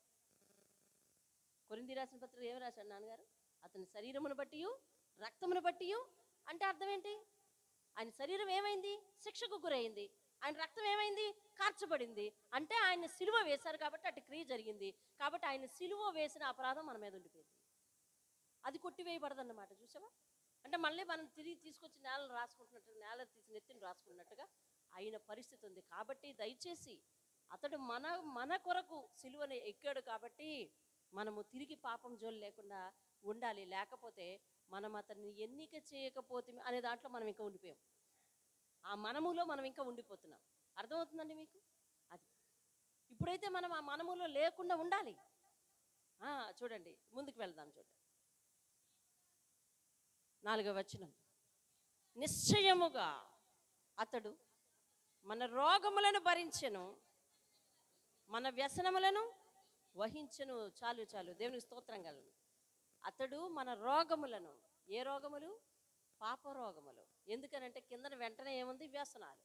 కొరింథీ రాసిన పత్రిక ఏమి రాశాడు నాన్నగారు? అతని శరీరమును బట్టి, రక్తమును బట్టి. అంటే అర్థం ఏంటి? ఆయన శరీరం ఏమైంది? శిక్షకు గురైంది. ఆయన రక్తం ఏమైంది? కార్చబడింది. అంటే ఆయన సిలువ వేశారు కాబట్టి అటు క్రియ జరిగింది. కాబట్టి ఆయన సిలువ వేసిన అపరాధం మన మీద ఉండిపోయింది. అది కొట్టివేయబడదన్నమాట. చూసావా? అంటే మళ్ళీ మనం తిరిగి తీసుకొచ్చి నేలను రాసుకుంటున్నట్టు, నేల తీసి నెత్తిని రాసుకున్నట్టుగా అయిన పరిస్థితి ఉంది. కాబట్టి దయచేసి అతడు మన కొరకు సిలువని ఎక్కాడు కాబట్టి మనము తిరిగి పాపం జోలు లేకుండా ఉండాలి. లేకపోతే మనం అతన్ని ఎన్నిక చేయకపోతే అనే దాంట్లో మనం ఇంకా ఉండిపోయాం. ఆ మనములో మనం ఇంకా ఉండిపోతున్నాం. అర్థమవుతుందండి మీకు? అది ఇప్పుడైతే మనం ఆ మనములో లేకుండా ఉండాలి. చూడండి, ముందుకు వెళ్దాం. చూడండి 4వ వచనం. నిశ్చయముగా అతడు మన రోగములను భరించెను, మన వ్యసనములను వహించెను. చాలు చాలు, దేవునికి స్తోత్రం కలుగును. అతడు మన రోగములను, ఏ రోగములు? పాప రోగములు. ఎందుకనంటే కిందన వెంటనే ఏముంది? వ్యసనాలు.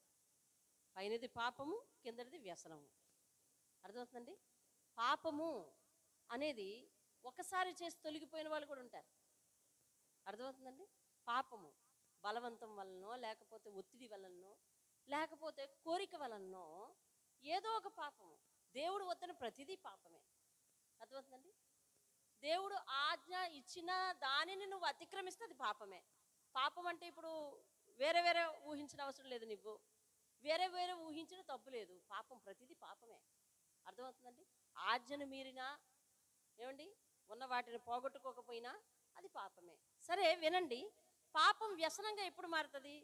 పైనది పాపము, కిందది వ్యసనము. అర్థమవుతుందండి? పాపము అనేది ఒకసారి చేసి తొలగిపోయిన వాళ్ళు కూడా ఉంటారు. అర్థమవుతుందండి? పాపము, బలవంతం వలనో, లేకపోతే ఒత్తిడి వలనో, లేకపోతే కోరిక వలనో ఏదో ఒక పాపము. దేవుడు వద్దని ప్రతిదీ పాపమే. అర్థమవుతుందండి? దేవుడు ఆజ్ఞ ఇచ్చిన దానిని నువ్వు అతిక్రమిస్తే అది పాపమే. పాపం అంటే ఇప్పుడు వేరే వేరే ఊహించిన అవసరం లేదు. నువ్వు వేరే వేరే ఊహించిన తప్పు లేదు. పాపం ప్రతిదీ పాపమే. అర్థమవుతుందండి? ఆజ్ఞను మీరినా, ఏమండి, ఉన్న వాటిని పోగొట్టుకోకపోయినా అది పాపమే. సరే వినండి, పాపం వ్యసనంగా ఎప్పుడు మారుతుంది?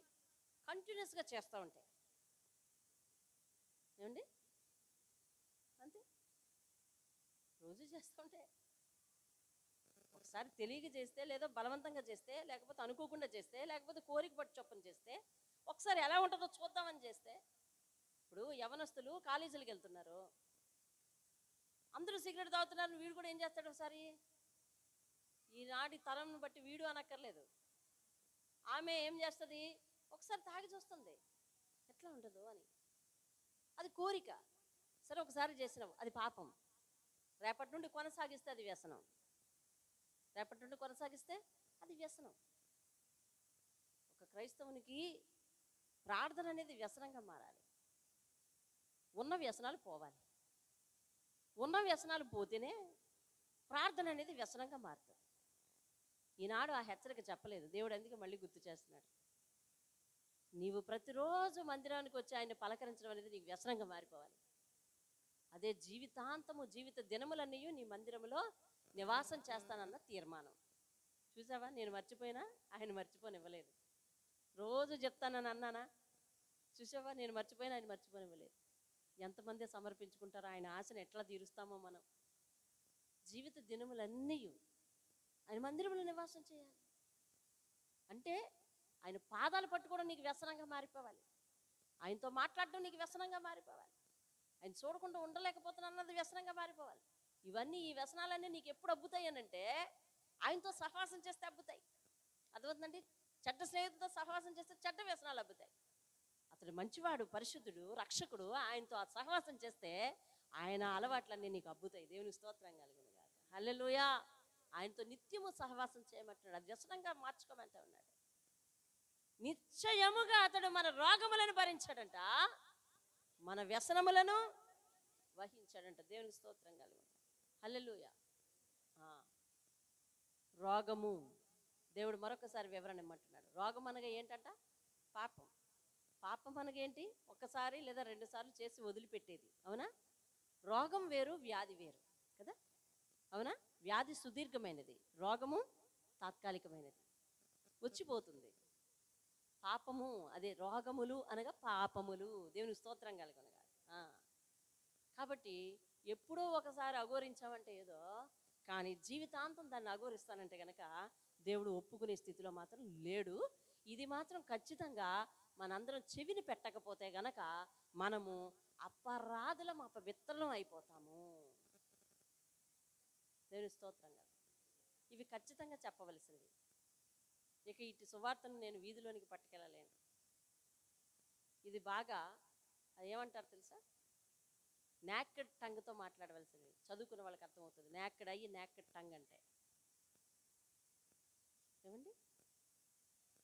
కంటిన్యూస్గా చేస్తూ ఉంటే. ఏమండి? అంతే, రోజు చేస్తూ ఉంటే. ఒకసారి తెలియక చేస్తే, లేదా బలవంతంగా చేస్తే, లేకపోతే అనుకోకుండా చేస్తే, లేకపోతే కోరిక పట్టు చొప్పున చేస్తే, ఒకసారి ఎలా ఉంటుందో చూద్దామని చేస్తే. ఇప్పుడు యవనస్తులు కాలేజీలకు వెళ్తున్నారు, అందరూ సిగరెట్ తాగుతున్నారు, వీడు కూడా ఏం చేస్తాడు? ఒకసారి ఈనాటి తరంను బట్టి వీడు అనక్కర్లేదు, ఆమె ఏం చేస్తుంది? ఒకసారి తాగి చూస్తుంది ఎట్లా ఉంటుందో అని. అది కోరిక. సరే ఒకసారి చేసినావు, అది పాపం. రేపటి నుండి కొనసాగిస్తే అది వ్యసనం. రేపటి నుండి కొనసాగిస్తే అది వ్యసనం. ఒక క్రైస్తవునికి ప్రార్థన అనేది వ్యసనంగా మారాలి. ఉన్న వ్యసనాలు పోవాలి. ఉన్న వ్యసనాలు పోతేనే ప్రార్థన అనేది వ్యసనంగా మారుతుంది. ఈనాడు ఆ హెచ్చరిక చెప్పలేదు దేవుడు, అందుకే మళ్ళీ గుర్తు చేస్తున్నాడు. నీవు ప్రతిరోజు మందిరానికి వచ్చి ఆయన పలకరించడం అనేది నీకు వ్యసనంగా మారిపోవాలి. అదే జీవితాంతము, జీవిత దినములన్నీ నీ మందిరంలో నివాసం చేస్తానన్న తీర్మానం. చూసావా, నేను మర్చిపోయినా ఆయన మర్చిపోనివ్వలేదు. రోజు చెప్తానని అన్నానా? చూసావా, నేను మర్చిపోయినా ఆయన మర్చిపోనివ్వలేదు. ఎంతమంది సమర్పించుకుంటారో ఆయన ఆశను ఎట్లా తీరుస్తామో మనం. జీవిత దినములన్నీ ఆయన మందిరంలో నివాసం చేయాలి అంటే ఆయన పాదాలు పట్టుకోవడం నీకు వ్యసనంగా మారిపోవాలి. ఆయనతో మాట్లాడడం నీకు వ్యసనంగా మారిపోవాలి. ఆయన చూడకుండా ఉండలేకపోతున్నా అన్నది వ్యసనంగా మారిపోవాలి. ఇవన్నీ, ఈ వ్యసనాలన్నీ నీకు ఎప్పుడు అబ్బుతాయి అనంటే ఆయనతో సహవాసం చేస్తే అబ్బుతాయి. అర్థమవుతుందండి? చెడ్డ స్నేహితులతో సహవాసం చేస్తే చెడ్డ వ్యసనాలు అబ్బుతాయి. అతడు మంచివాడు, పరిశుద్ధుడు, రక్షకుడు. ఆయనతో ఆ సహవాసం చేస్తే ఆయన అలవాట్లన్నీ నీకు అబ్బుతాయి. దేవునికి స్తోత్రం కలుగును గాక. హల్లెలూయా. ఆయనతో నిత్యము సహవాసం చేయమంటున్నాడు. అది వ్యసనంగా మార్చుకోమంటా ఉన్నాడు. నిశ్చయముగా అతడు మన రోగములను భరించాడంట, మన వ్యసనములను వహించాడంట. దేవునికి స్తోత్రం కలుగును. హల్లెలూయా. రోగము, దేవుడు మరొకసారి వివరణ ఇమ్మంటున్నాడు. రోగం అనగా ఏంటంట? పాపం. పాపం అనగేంటి? ఒక్కసారి లేదా 2 సార్లు చేసి వదిలిపెట్టేది. అవునా? రోగం వేరు, వ్యాధి వేరు కదా. అవునా? వ్యాధి సుదీర్ఘమైనది, రోగము తాత్కాలికమైనది, వచ్చిపోతుంది. పాపము అదే రోగములు అనగా పాపములు. దేవుని స్తోత్రం కలుగునుగా. కాబట్టి ఎప్పుడో ఒకసారి అఘోరించామంటే ఏదో, కానీ జీవితాంతం దాన్ని అఘోరిస్తానంటే గనక దేవుడు ఒప్పుకునే స్థితిలో మాత్రం లేడు. ఇది మాత్రం ఖచ్చితంగా మనందరం చెవిని పెట్టకపోతే గనక మనము అపరాధులం, అపవిత్రులం అయిపోతాము. దేవుని స్తోత్రం కదా. ఇవి ఖచ్చితంగా చెప్పవలసినవి. ఇక ఇటు సువార్తను నేను వీధిలోనికి పట్టుకెళ్ళలేను. ఇది బాగా ఏమంటారు తెలుసా? నాకెడ్ టంగ్తో మాట్లాడవలసినవి. చదువుకున్న వాళ్ళకి అర్థమవుతుంది. నాకెడ్ అయ్యి నాకెడ్ టంగ్ అంటే ఏమండి?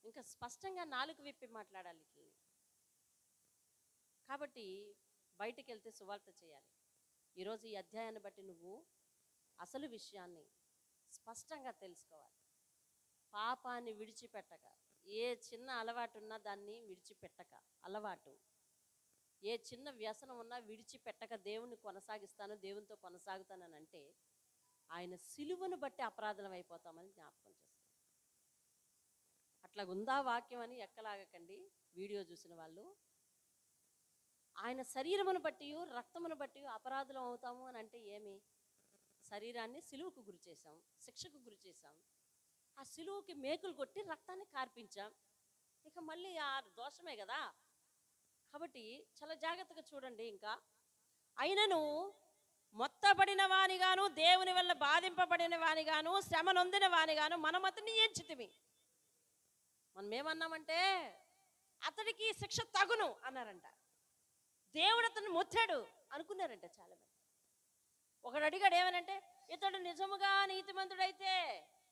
ఇంకా స్పష్టంగా నాలుగు విప్పి మాట్లాడాలి. కాబట్టి బయటికి వెళ్తే సువార్త చేయాలి. ఈరోజు ఈ అధ్యాయాన్ని బట్టి నువ్వు అసలు విషయాన్ని స్పష్టంగా తెలుసుకోవాలి. పాపాన్ని విడిచిపెట్టక, ఏ చిన్న అలవాటు ఉన్నా దాన్ని విడిచిపెట్టక, అలవాటు ఏ చిన్న వ్యసనం ఉన్నా విడిచిపెట్టక దేవుణ్ణి కొనసాగిస్తాను, దేవునితో కొనసాగుతానని అంటే ఆయన సిలువను బట్టి అపరాధం అయిపోతామని జ్ఞాపకం చేస్తాను. అట్లాగుందా వాక్యం అని ఎక్కలాగకండి. వీడియో చూసిన వాళ్ళు ఆయన శరీరమును బట్టి, రక్తమును బట్టి అపరాధులం అవుతాము అని అంటే ఏమి? శరీరాన్ని సిలువుకు గురి చేశాం, శిక్షకు గురి చేశాం, ఆ సిలువుకి మేకులు కొట్టి రక్తాన్ని కార్పించాం. ఇక మళ్ళీ ఆ దోషమే కదా. కాబట్టి చాలా జాగ్రత్తగా చూడండి. ఇంకా అయినను మొత్తబడిన వానిగాను, దేవుని వల్ల బాధింపబడిన వానిగాను, శ్రమ నొందిన వానిగాను మనం అతన్ని ఎంచితిమి. మనం ఏమన్నామంటే అతడికి శిక్ష తగును అన్నారంట. దేవుడు అతన్ని మొత్తాడు అనుకున్నారంట చాలా మంది. ఒకడు అడిగాడు ఏమనంటే, ఇతడు నిజముగా నీతిమంతుడైతే,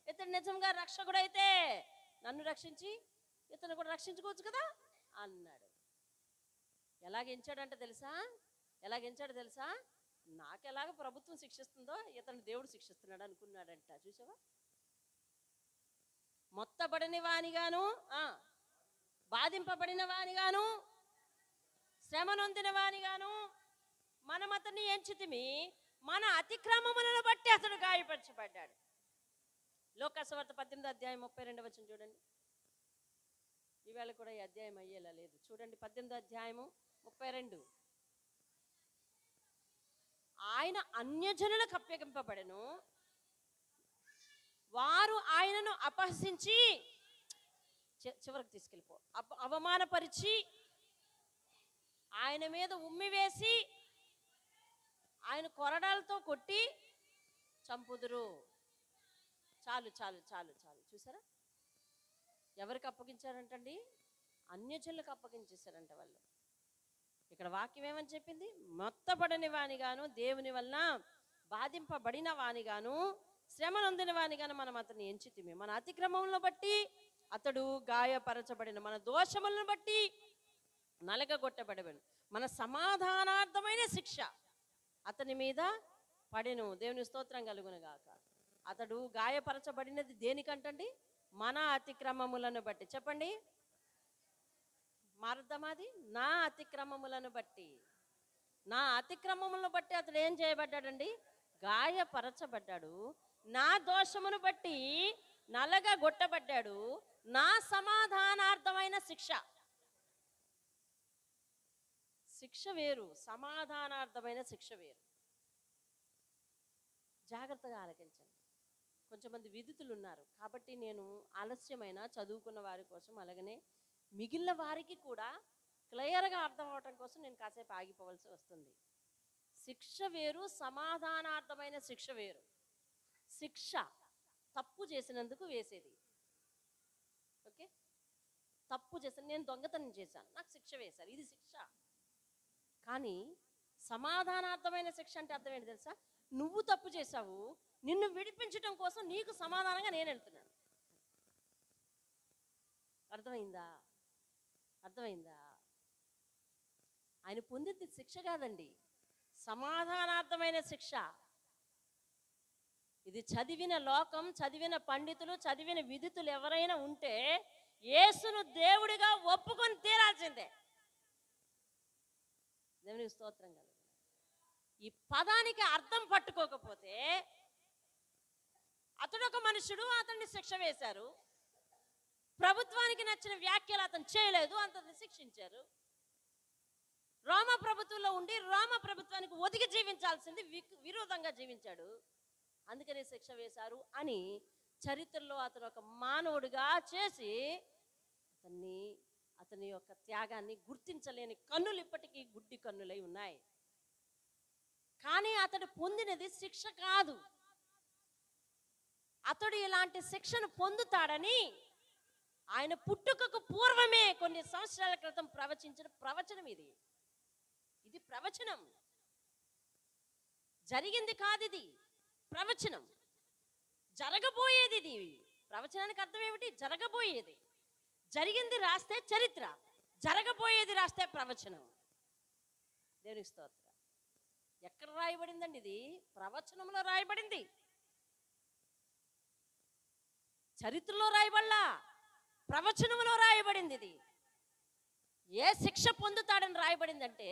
ఇతడు నిజంగా రక్షకుడైతే నన్ను రక్షించి ఇతను కూడా రక్షించుకోవచ్చు కదా అన్నాడు. ఎలాగెంచాడంటే తెలుసా, ఎలాగెంచాడు తెలుసా, నాకెలాగ ప్రభుత్వం శిక్షిస్తుందో ఇతను దేవుడు శిక్షిస్తున్నాడు అనుకున్నాడంట. చూసావా, మొత్తబడిన వానిగాను, బాధింపబడిన వానిగాను, శ్రమ నొందిన వానిగాను మనం అతన్ని ఎంచితిమి, మన అతిక్రమములను బట్టి అతడు గాయపరచబడ్డాడు. లోకాసువార్త 18:32 చూడండి. ఈవేళ కూడా ఈ అధ్యాయం అయ్యేలా లేదు. చూడండి 18:32. ఆయన అన్యజనులకు అప్పగింపబడెను, వారు ఆయనను అపహసించి, చివరికి తీసుకెళ్ళిపో, అవమానపరిచి, ఆయన మీద ఉమ్మి వేసి, ఆయన కొరడాలతో కొట్టి చంపుదురు. చాలు చాలు చాలు చాలు. చూసారా, ఎవరికి అప్పగించారంటండి? అన్యజనులకు అప్పగించేశారంట వాళ్ళు. ఇక్కడ వాక్యం ఏమని చెప్పింది? మొత్తబడని వానిగాను, దేవుని వలన బాధింపబడిన వానిగాను, శ్రమ నొందిన వానిగాను మనం అతన్ని ఎంచితిమి, మన అతిక్రమములను బట్టి అతడు గాయపరచబడిన, మన దోషములను బట్టి నలగగొట్టబడబెను, మన సమాధానార్థమైన శిక్ష అతని మీద పడెను. దేవుని స్తోత్రం కలుగును గాక. అతడు గాయపరచబడినది దేనికంటండి? మన అతిక్రమములను బట్టి. చెప్పండి, మారుద్దామాది, నా అతిక్రమములను బట్టి. నా అతిక్రమములను బట్టి అతడు ఏం చేయబడ్డాడండి? గాయపరచబడ్డాడు. నా దోషమును బట్టి నలగగొట్టబడ్డాడు. నా సమాధానార్థమైన శిక్ష. శిక్ష వేరు, సమాధానార్థమైన శిక్ష వేరు. జాగ్రత్తగా ఆలకించండి. కొంచెంమంది విదితులు ఉన్నారు కాబట్టి నేను ఆలస్యమైన చదువుకున్న వారి కోసం, అలాగనే మిగిలిన వారికి కూడా క్లియర్గా అర్థం అవటం కోసం నేను కాసేపు ఆగిపోవలసి వస్తుంది. శిక్ష వేరు, సమాధానార్థమైన శిక్ష వేరు. శిక్ష తప్పు చేసినందుకు వేసేది. ఓకే, తప్పు చేశాను, నేను దొంగతనం చేశాను, నాకు శిక్ష వేశారు, ఇది శిక్ష. కానీ సమాధానార్థమైన శిక్ష అంటే అర్థం ఏంటి తెలుసా? నువ్వు తప్పు చేశావు, నిన్ను విడిపించడం కోసం నీకు సమాధానంగా నేను వెళ్తున్నాను. అర్థమైందా? అర్థమైందా? ఆయన పొందింది శిక్ష కాదండి, సమాధానార్థమైన శిక్ష. ఇది చదివిన లోకం, చదివిన పండితులు, చదివిన విదితులు ఎవరైనా ఉంటే యేసును దేవుడిగా ఒప్పుకొని తీరాల్సిందే. దేవునికి స్తోత్రం కలుగు. ఈ పదానికి అర్థం పట్టుకోకపోతే, అతడు ఒక మనుషుడు, అతన్ని శిక్ష వేశారు, ప్రభుత్వానికి నచ్చిన వ్యాఖ్యలు అతను చేయలేదు, అతన్ని శిక్షించారు. రోమ ప్రభుత్వంలో ఉండి రోమ ప్రభుత్వానికి ఒదిగి జీవించాల్సింది విరోధంగా జీవించాడు, అందుకని శిక్ష వేశారు అని చరిత్రలో అతను ఒక మానవుడిగా చేసి అతని యొక్క త్యాగాన్ని గుర్తించలేని కన్నులు ఇప్పటికీ గుడ్డి కన్నులై ఉన్నాయి. కానీ అతడు పొందినది శిక్ష కాదు. అతడు ఇలాంటి శిక్షను పొందుతాడని ఆయన పుట్టుకకు పూర్వమే కొన్ని సంవత్సరాల క్రితం ప్రవచించిన ప్రవచనం ఇది. ఇది ప్రవచనం, జరిగింది కాదు, ఇది ప్రవచనం, జరగబోయేది. ఇది ప్రవచనానికి అర్థం ఏమిటి? జరగబోయేది. జరిగింది రాస్తే చరిత్ర, జరగబోయేది రాస్తే ప్రవచనం. దేవునికి స్తోత్రం. ఎక్కడ రాయబడిందండి? ఇది ప్రవచనంలో రాయబడింది, చరిత్రలో రాయబడలా, ప్రవచనంలో రాయబడింది. ఇది ఏ శిక్ష పొందుతాడని రాయబడిందంటే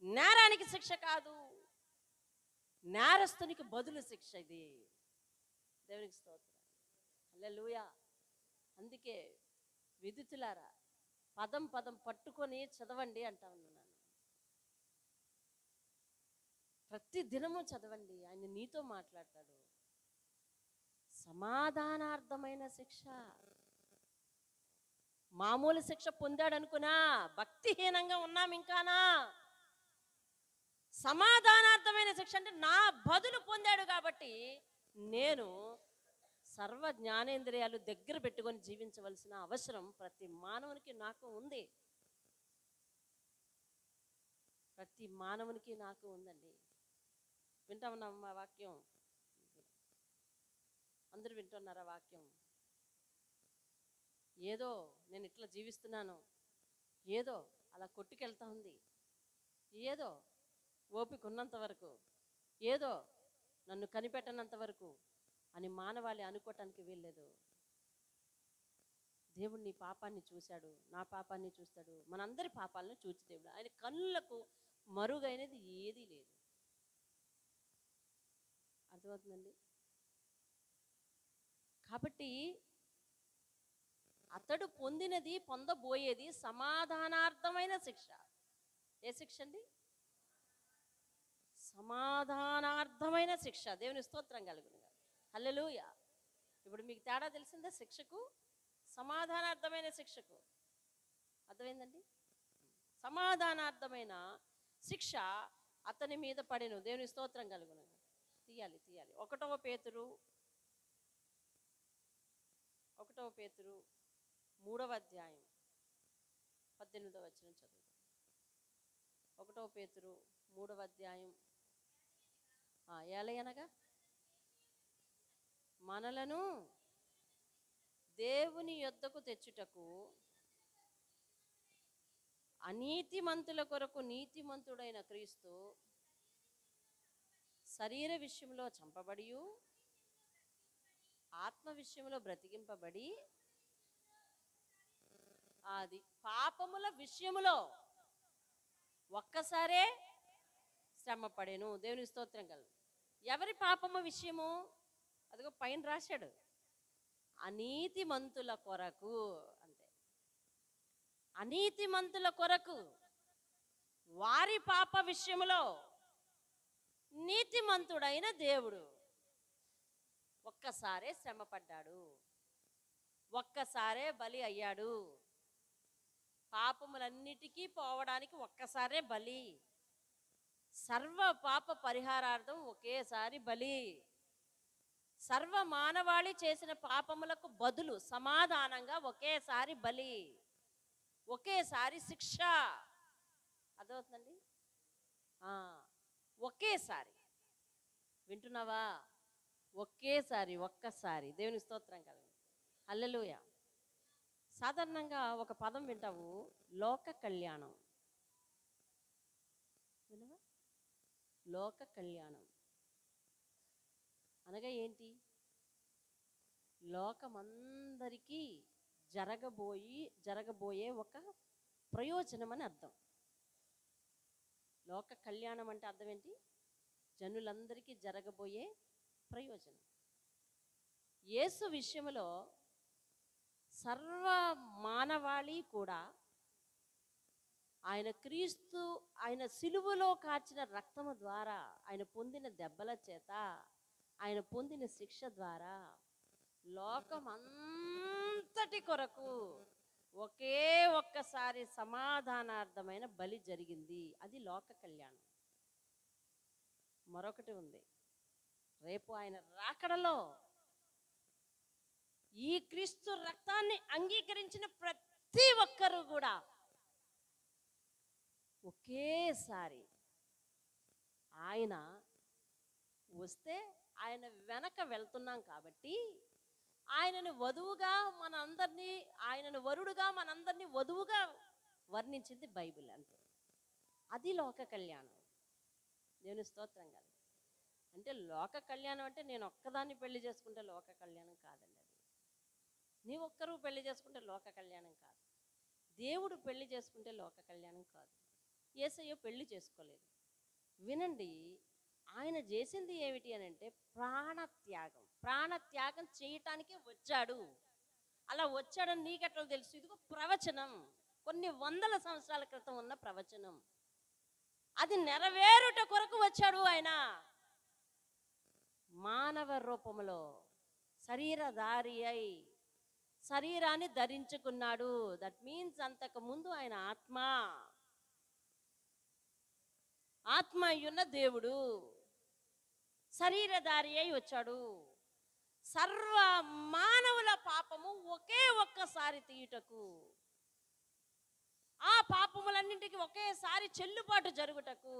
నేరానికి శిక్ష కాదు, నేరస్తునికి బదులు శిక్ష. ఇది దేవునికి స్తోత్రం. హల్లెలూయా. అందుకే విదితులారా, పదం పదం పట్టుకొని చదవండి అంటా ఉన్నాను. ప్రతి దినము చదవండి, ఆయన నీతో మాట్లాడతాడు. సమాధానార్థమైన శిక్ష. మామూలు శిక్ష పొందాడు అనుకున్నా భక్తిహీనంగా ఉన్నాం ఇంకానా. సమాధానార్థమైన శిక్ష అంటే నా బదులు పొందాడు కాబట్టి నేను సర్వ జ్ఞానేంద్రియాలు దగ్గర పెట్టుకొని జీవించవలసిన అవసరం ప్రతి మానవునికి నాకు ఉంది. ప్రతి మానవునికి నాకు ఉందండి. వింటా ఉన్నాం మా వాక్యం? అందరూ వింటున్నారా వాక్యం? ఏదో నేను ఇట్లా జీవిస్తున్నాను, ఏదో అలా కొట్టుకెళ్తా ఉంది, ఏదో ఓపిక ఉన్నంత వరకు, ఏదో నన్ను కనిపెట్టనంత వరకు అని మానవాళి అనుకోవటానికి వీల్లేదు. దేవుడు నీ పాపాన్ని చూశాడు, నా పాపాన్ని చూస్తాడు, మనందరి పాపాలను చూచి దేవుడు. ఆయన కళ్ళకు మరుగైనది ఏదీ లేదు. అర్థమవుతుందండి? కాబట్టి అతడు పొందినది, పొందబోయేది సమాధానార్థమైన శిక్ష. ఏ శిక్ష అండి? సమాధానార్థమైన శిక్ష. దేవుని స్తోత్రం కలుగును. హల్లెలూయా. ఇప్పుడు మీకు తేడా తెలిసిందా? శిక్షకు, సమాధానార్థమైన శిక్షకు. అర్థమైందండి? సమాధానార్థమైన శిక్ష అతని మీద పడెను. దేవుని స్తోత్రం కలుగును. తీయాలి. 1 పేతురు 3వ అధ్యాయం 18వ వచనం చదువు. 1 పేతురు 3వ అధ్యాయం. ఏలయనగా మనలను దేవుని యొద్దకు తెచ్చుటకు అనీతిమంతుల కొరకు నీతిమంతుడైన క్రీస్తు శరీర విషయంలో చంపబడి, ఆత్మ విషయంలో బ్రతికింపబడి, అది పాపముల విషయములో ఒక్కసారే శ్రమ పడేను. దేవుని స్తోత్రం కలుగు. ఎవరి పాపము విషయము? అదిగో పైన రాశాడు, అనీతిమంతుల కొరకు. అంతే, అనీతిమంతుల కొరకు, వారి పాప విషయములో నీతిమంతుడైన దేవుడు ఒక్కసారే శ్రమ పడ్డాడు, ఒక్కసారే బలి అయ్యాడు. పాపములన్నిటికీ పోవడానికి ఒక్కసారే బలి. సర్వ పాప పరిహారార్థం ఒకేసారి బలి. సర్వ మానవాళి చేసిన పాపములకు బదులు సమాధానంగా ఒకేసారి బలి, ఒకేసారి శిక్ష. అర్థమవుతుందండి? ఒకేసారి. వింటున్నావా? ఒకేసారి, ఒక్కసారి. దేవుని స్తోత్రం కలుగు. హల్లెలూయా. సాధారణంగా ఒక పదం వింటావు, లోక కళ్యాణం. వినవా? లోక కళ్యాణం అనగా ఏంటి? లోకమందరికీ జరగబోయే ఒక ప్రయోజనం అని అర్థం. లోక కళ్యాణం అంటే అర్థం ఏంటి? జనులందరికీ జరగబోయే ప్రయోజనం. యేసు విషయంలో సర్వ మానవాళి కూడా ఆయన క్రీస్తు, ఆయన సిలువలో కార్చిన రక్తము ద్వారా, ఆయన పొందిన దెబ్బల చేత, ఆయన పొందిన శిక్ష ద్వారా లోకమంతటి కొరకు ఒకే ఒక్కసారి సమాధానార్థమైన బలి జరిగింది. అది లోక కళ్యాణం. మరొకటి ఉంది, రేపు ఆయన రాకడలో ఈ క్రీస్తు రక్తాన్ని అంగీకరించిన ప్రతి ఒక్కరూ కూడా ఒకేసారి ఆయన వస్తే, ఆయన వెనక వెళ్తున్నాం కాబట్టి ఆయనను వధువుగా మనందరినీ, ఆయనను వరుడుగా మనందరినీ వధువుగా వర్ణించింది బైబిల్. అంతే. అది లోక కళ్యాణం. దేవుని స్తోత్రం కాదు. అంటే లోక కళ్యాణం అంటే నేను ఒక్కదాన్ని పెళ్లి చేసుకుంటే లోక కళ్యాణం కాదండి. అది నీ ఒక్కరు పెళ్లి చేసుకుంటే లోక కళ్యాణం కాదు. దేవుడు పెళ్లి చేసుకుంటే లోక కళ్యాణం కాదు. యేసయ్య పెళ్లి చేసుకోలేదు. వినండి, ఆయన చేసింది ఏమిటి అని అంటే ప్రాణత్యాగం. ప్రాణత్యాగం చేయటానికే వచ్చాడు. అలా వచ్చాడని నీకెట్లా తెలుసు? ఇదిగో ప్రవచనం, కొన్ని వందల సంవత్సరాల క్రితం ఉన్న ప్రవచనం. అది నెరవేరుట కొరకు వచ్చాడు ఆయన. మానవ రూపంలో శరీరధారి అయి శరీరాన్ని ధరించుకున్నాడు. దట్ మీన్స్ అంతకు ముందు ఆయన ఆత్మ అయ్యున్న దేవుడు శరీరధారి అయి వచ్చాడు. సర్వ మానవుల పాపము ఒకే ఒక్కసారి తీయుటకు, ఆ పాపములన్నింటికి ఒకేసారి చెల్లుబాటు జరుగుటకు.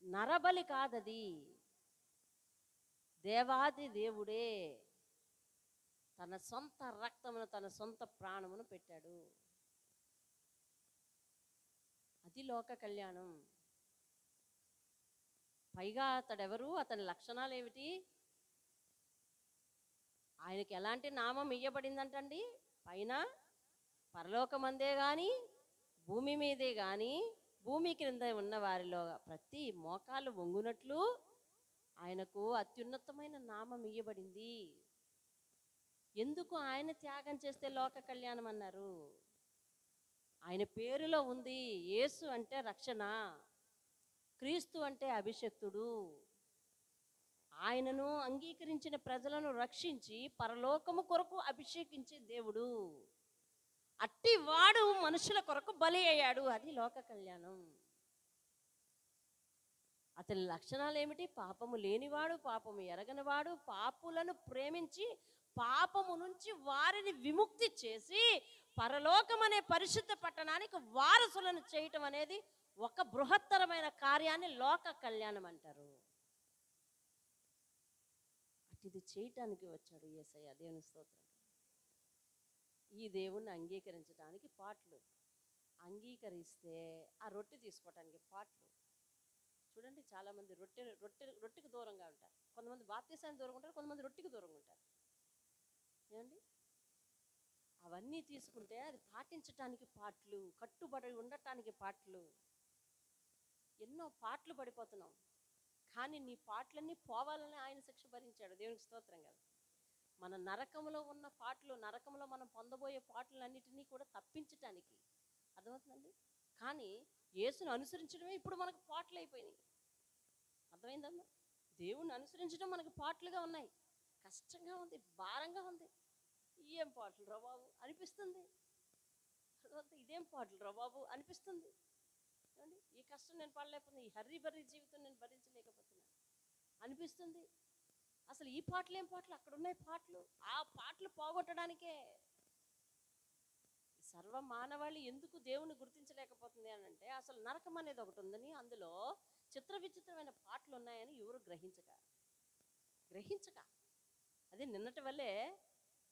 నరబలి కాదది, దేవాది దేవుడే తన సొంత రక్తమును, తన సొంత ప్రాణమును పెట్టాడు. అది లోక కళ్యాణం. పైగా అతడెవరు, అతని లక్షణాలు ఏమిటి? ఆయనకి ఎలాంటి నామం ఇయ్యబడిందంటండి? పైన పరలోకమందే కానీ, భూమి మీదే కానీ, భూమి క్రింద ఉన్న వారిలో ప్రతి మోకాలు వంగునట్లు ఆయనకు అత్యున్నతమైన నామం ఇయ్యబడింది. ఎందుకు ఆయన త్యాగం చేస్తే లోక కళ్యాణం అన్నారు? ఆయన పేరులో ఉంది. యేసు అంటే రక్షణ, క్రీస్తు అంటే అభిషక్తుడు. ఆయనను అంగీకరించిన ప్రజలను రక్షించి పరలోకము కొరకు అభిషేకించే దేవుడు. అట్టి వాడు మనుషుల కొరకు బలి అయ్యాడు. అది లోక కళ్యాణం. అతని లక్షణాలు ఏమిటి? పాపము లేనివాడు, పాపము ఎరగనివాడు, పాపులను ప్రేమించి పాపము నుంచి వారిని విముక్తి చేసి పరలోకం అనే పరిశుద్ధ పట్టణానికి వారసులను చేయటం అనేది ఒక బృహత్తరమైన కార్యాన్ని లోక కళ్యాణం అంటారు. ఇది చేయటానికి వచ్చాడు యేసయ్య. దేవుని స్తోత్రం. ఈ దేవుణ్ణి అంగీకరించడానికి పాటలు, అంగీకరిస్తే ఆ రొట్టె తీసుకోవటానికి పాటలు. చూడండి, చాలామంది రొట్టెకి దూరంగా ఉంటారు. కొంతమంది బాప్తీసానికి దూరంగా ఉంటారు, కొంతమంది రొట్టెకి దూరంగా ఉంటారు. ఏమండి? అవన్నీ తీసుకుంటే అది పాటించటానికి పాటలు, కట్టుబడి ఉండటానికి పాటలు. ఎన్నో పాటలు పడిపోతున్నాం. కానీ నీ పాటలన్నీ పోవాలని ఆయన శిక్ష భరించాడు. దేవునికి స్తోత్రం కదా. మన నరకంలో ఉన్న పాటలు, నరకంలో మనం పొందబోయే పాటలన్నిటినీ కూడా తప్పించటానికి. అర్థమవుతుందండి? కానీ యేసును అనుసరించడమే ఇప్పుడు మనకు పాటలు అయిపోయినాయి. అర్థమైందమ్మా? దేవుణ్ణి అనుసరించడం మనకు పాటలుగా ఉన్నాయి. కష్టంగా ఉంది, భారంగా ఉంది. ఏం పాటలు రా బాబు అనిపిస్తుంది. ఇదేం పాటలు రా బాబు అనిపిస్తుంది. ఈ కష్టం నేను పడలేకపోతున్నా, ఈ హర్రీ బర్రీ జీవితం నేను భరించలేకపోతున్నా అనిపిస్తుంది. అసలు ఈ పాటలు ఏం పాటలు? అక్కడ ఉన్నాయి పాటలు. ఆ పాటలు పోగొట్టడానికే. సర్వ మానవాళి ఎందుకు దేవుని గుర్తించలేకపోతుంది అని అంటే, అసలు నరకం అనేది ఒకటి ఉందని, అందులో చిత్ర విచిత్రమైన పాటలు ఉన్నాయని ఎవరు గ్రహించక అదే నిన్నటి వల్లే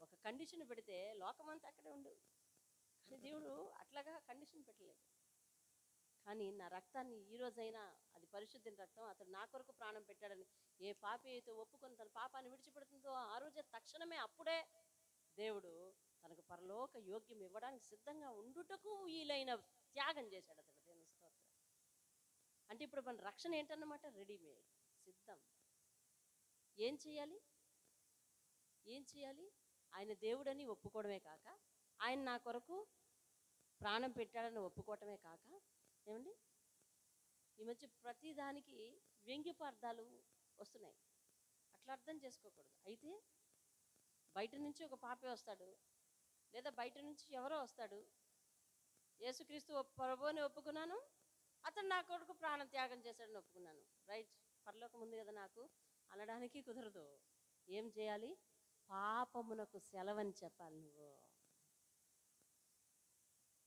ఒక కండిషన్ పెడితే లోకమంతా అక్కడే ఉండు. కానీ దేవుడు అట్లాగా కండిషన్ పెట్టలేదు. కానీ నా రక్తాన్ని ఈ రోజైనా, అది పరిశుద్ధ రక్తం, అతడు నా కొరకు ప్రాణం పెట్టాడని ఏ పాపి అయితే ఒప్పుకొని తన పాపాన్ని విడిచిపెడుతుందో ఆ రోజే తక్షణమే అప్పుడే దేవుడు తనకు పరలోక యోగ్యం ఇవ్వడానికి సిద్ధంగా ఉండుటకు వీలైన త్యాగం చేశాడు అతడు. దేవుని స్తోత్రం. అంటే ఇప్పుడు మన రక్షణ ఏంటన్నమాట? రెడీమేడ్, సిద్ధం. ఏం చేయాలి? ఆయన దేవుడని ఒప్పుకోవడమే కాక, ఆయన నా కొరకు ప్రాణం పెట్టాడని ఒప్పుకోవటమే కాక, ఏమండి, ఈ మధ్య ప్రతిదానికి వ్యంగ్యపార్థాలు వస్తున్నాయి. అట్లా అర్థం చేసుకోకూడదు. అయితే బయట నుంచి ఒక పాపే వస్తాడు, లేదా బయట నుంచి ఎవరో వస్తాడు, యేసుక్రీస్తు ప్రభువుని ఒప్పుకున్నాను, అతను నా కొరకు ప్రాణం త్యాగం చేశాడని ఒప్పుకున్నాను, రైట్, పరలోకం ఉంది కదా నాకు అనడానికి కుదరదు. ఏం చేయాలి? పాపమునకు సెలవని చెప్పాలి. నువ్వు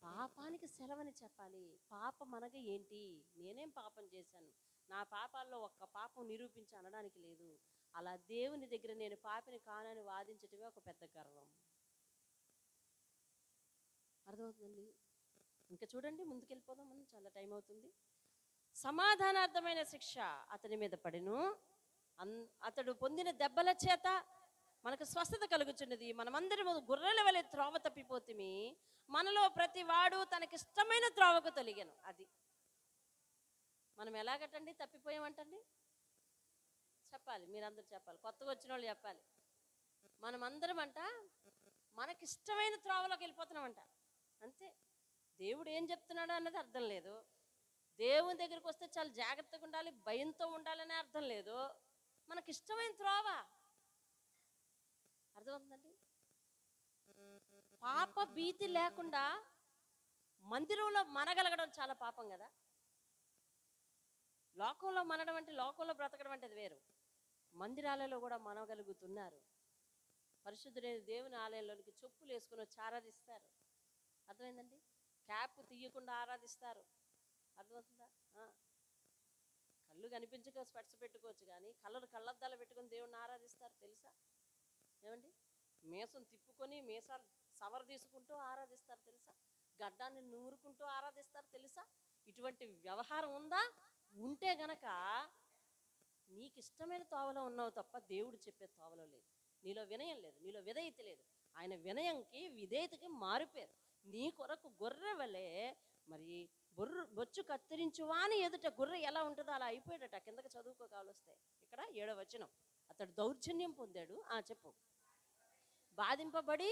పాపానికి సెలవని చెప్పాలి. పాపం అనగా ఏంటి? నేనేం పాపం చేశాను, నా పాపాల్లో ఒక్క పాపం నిరూపించి అనడానికి లేదు. అలా దేవుని దగ్గర నేను పాపిని కానని వాదించటమే ఒక పెద్ద గర్వం. అర్థమవుతుందండి? ఇంకా చూడండి, ముందుకెళ్ళిపోదాం మనం, చాలా టైం అవుతుంది. సమాధానార్థమైన శిక్ష అతని మీద పడెను, అతడు పొందిన దెబ్బల చేత మనకు స్వస్థత కలుగుచున్నది. మనమందరం గొర్రెల వలె త్రోవ తప్పిపోతుమి, మనలో ప్రతి వాడు తనకిష్టమైన త్రోవకు తొలిగాను. అది మనం ఎలాగటండి తప్పిపోయామంటండి? చెప్పాలి, మీరందరూ చెప్పాలి, కొత్తగా వచ్చిన వాళ్ళు చెప్పాలి. మనమందరం అంట మనకిష్టమైన త్రోవలోకి వెళ్ళిపోతున్నామంట. అంతే. దేవుడు ఏం చెప్తున్నాడు అన్నది అర్థం లేదు. దేవుని దగ్గరికి వస్తే చాలా జాగ్రత్తగా ఉండాలి, భయంతో ఉండాలనే అర్థం లేదు. మనకిష్టమైన త్రోవ. అర్థమవుతుందండి? పాప భీతి లేకుండా మందిరంలో మనగలగడం చాలా పాపం కదా. లోకంలో మనడం అంటే, లోకంలో బ్రతకడం అంటే అది వేరు. మందిరాలలో కూడా మనగలుగుతున్నారు. పరిశుద్ధుడైన దేవుని ఆలయంలోనికి చెప్పులు వేసుకుని వచ్చి ఆరాధిస్తారు. అర్థమైందండి? క్యాప్ తీయకుండా ఆరాధిస్తారు. అర్థమవుతుందా? కళ్ళు కనిపించక స్పెట్స్ పెట్టుకోవచ్చు, కానీ కళ్ళద్దాలు పెట్టుకుని దేవుణ్ణి ఆరాధిస్తారు. తెలుసా? ఏమండి? మీసం తిప్పుకొని మీసాలు సవర తీసుకుంటూ ఆరాధిస్తారు తెలుసా? గడ్డాన్ని నూరుకుంటూ ఆరాధిస్తారు తెలుసా? ఇటువంటి వ్యవహారం ఉందా? ఉంటే గనక నీకు ఇష్టమైన తోవలో ఉన్నావు తప్ప దేవుడు చెప్పే తోవలో లేదు. నీలో వినయం లేదు, నీలో విధేయత లేదు. ఆయన వినయంకి విధేయతకి మారిపోయారు. నీ కొరకు గొర్రె వలె మరి బొచ్చు కత్తిరించువాని ఎదుట గొర్రె ఎలా ఉంటుందో అలా అయిపోయాడట. కిందకి చదువుకో కావలొస్తే. ఇక్కడ 7వ వచనం. అతడు దౌర్జన్యం పొందాడు. చెప్పు. బాధింపబడి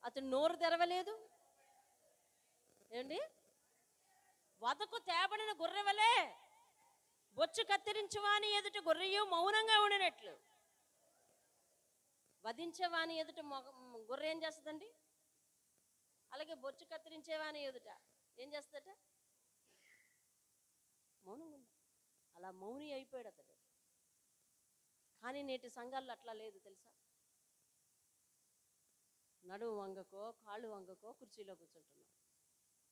అతడు నోరు తెరవలేదు. ఏంటి? వదకు తేబడిన గొర్రె వలె బొచ్చు కత్తిరించువాని ఎదుట గొర్రెయు మౌనంగా ఉండినట్లు. వధించేవాని ఎదుట గొర్రె ఏం చేస్తుందండి? అలాగే బొచ్చు కత్తిరించేవాని ఎదుట ఏం చేస్తుందట? మౌనంగా ఉంది. అలా మౌని అయిపోయాడు అతడు. కానీ నేటి సంఘాల్లో అట్లా లేదు తెలుసా? నడుము వంగకో కాళ్ళు వంగకో కుర్చీలో కూర్చుంటున్నాం,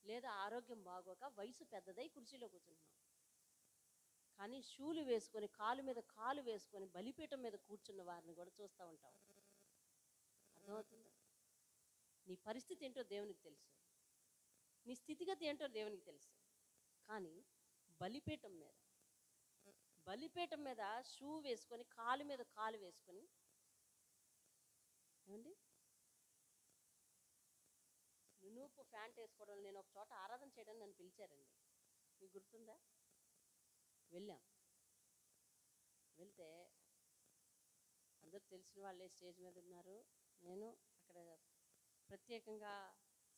లేదా ఆరోగ్యం బాగోక వయసు పెద్దదై కుర్చీలో కూర్చుంటున్నాం. కానీ షూలు వేసుకొని కాలు మీద కాలు వేసుకొని బలిపీఠం మీద కూర్చున్న వారిని కూడా చూస్తూ ఉంటాం. అర్థమవుతుందా? నీ పరిస్థితి ఏంటో దేవునికి తెలుసు, నీ స్థితిగతి ఏంటో దేవునికి తెలుసు. కానీ బలిపీఠం మీద షూ వేసుకొని కాలు మీద కాలు వేసుకొని ఏమండి నునుపు ప్యాంట్ వేసుకోవడం. నేను ఒక చోట ఆరాధన చేయడానికి నన్ను పిలిచారండి, మీకు గుర్తుందా? వెళ్ళాం. వెళ్తే అందరూ తెలిసిన వాళ్ళే స్టేజ్ మీద ఉన్నారు. నేను అక్కడ ప్రత్యేకంగా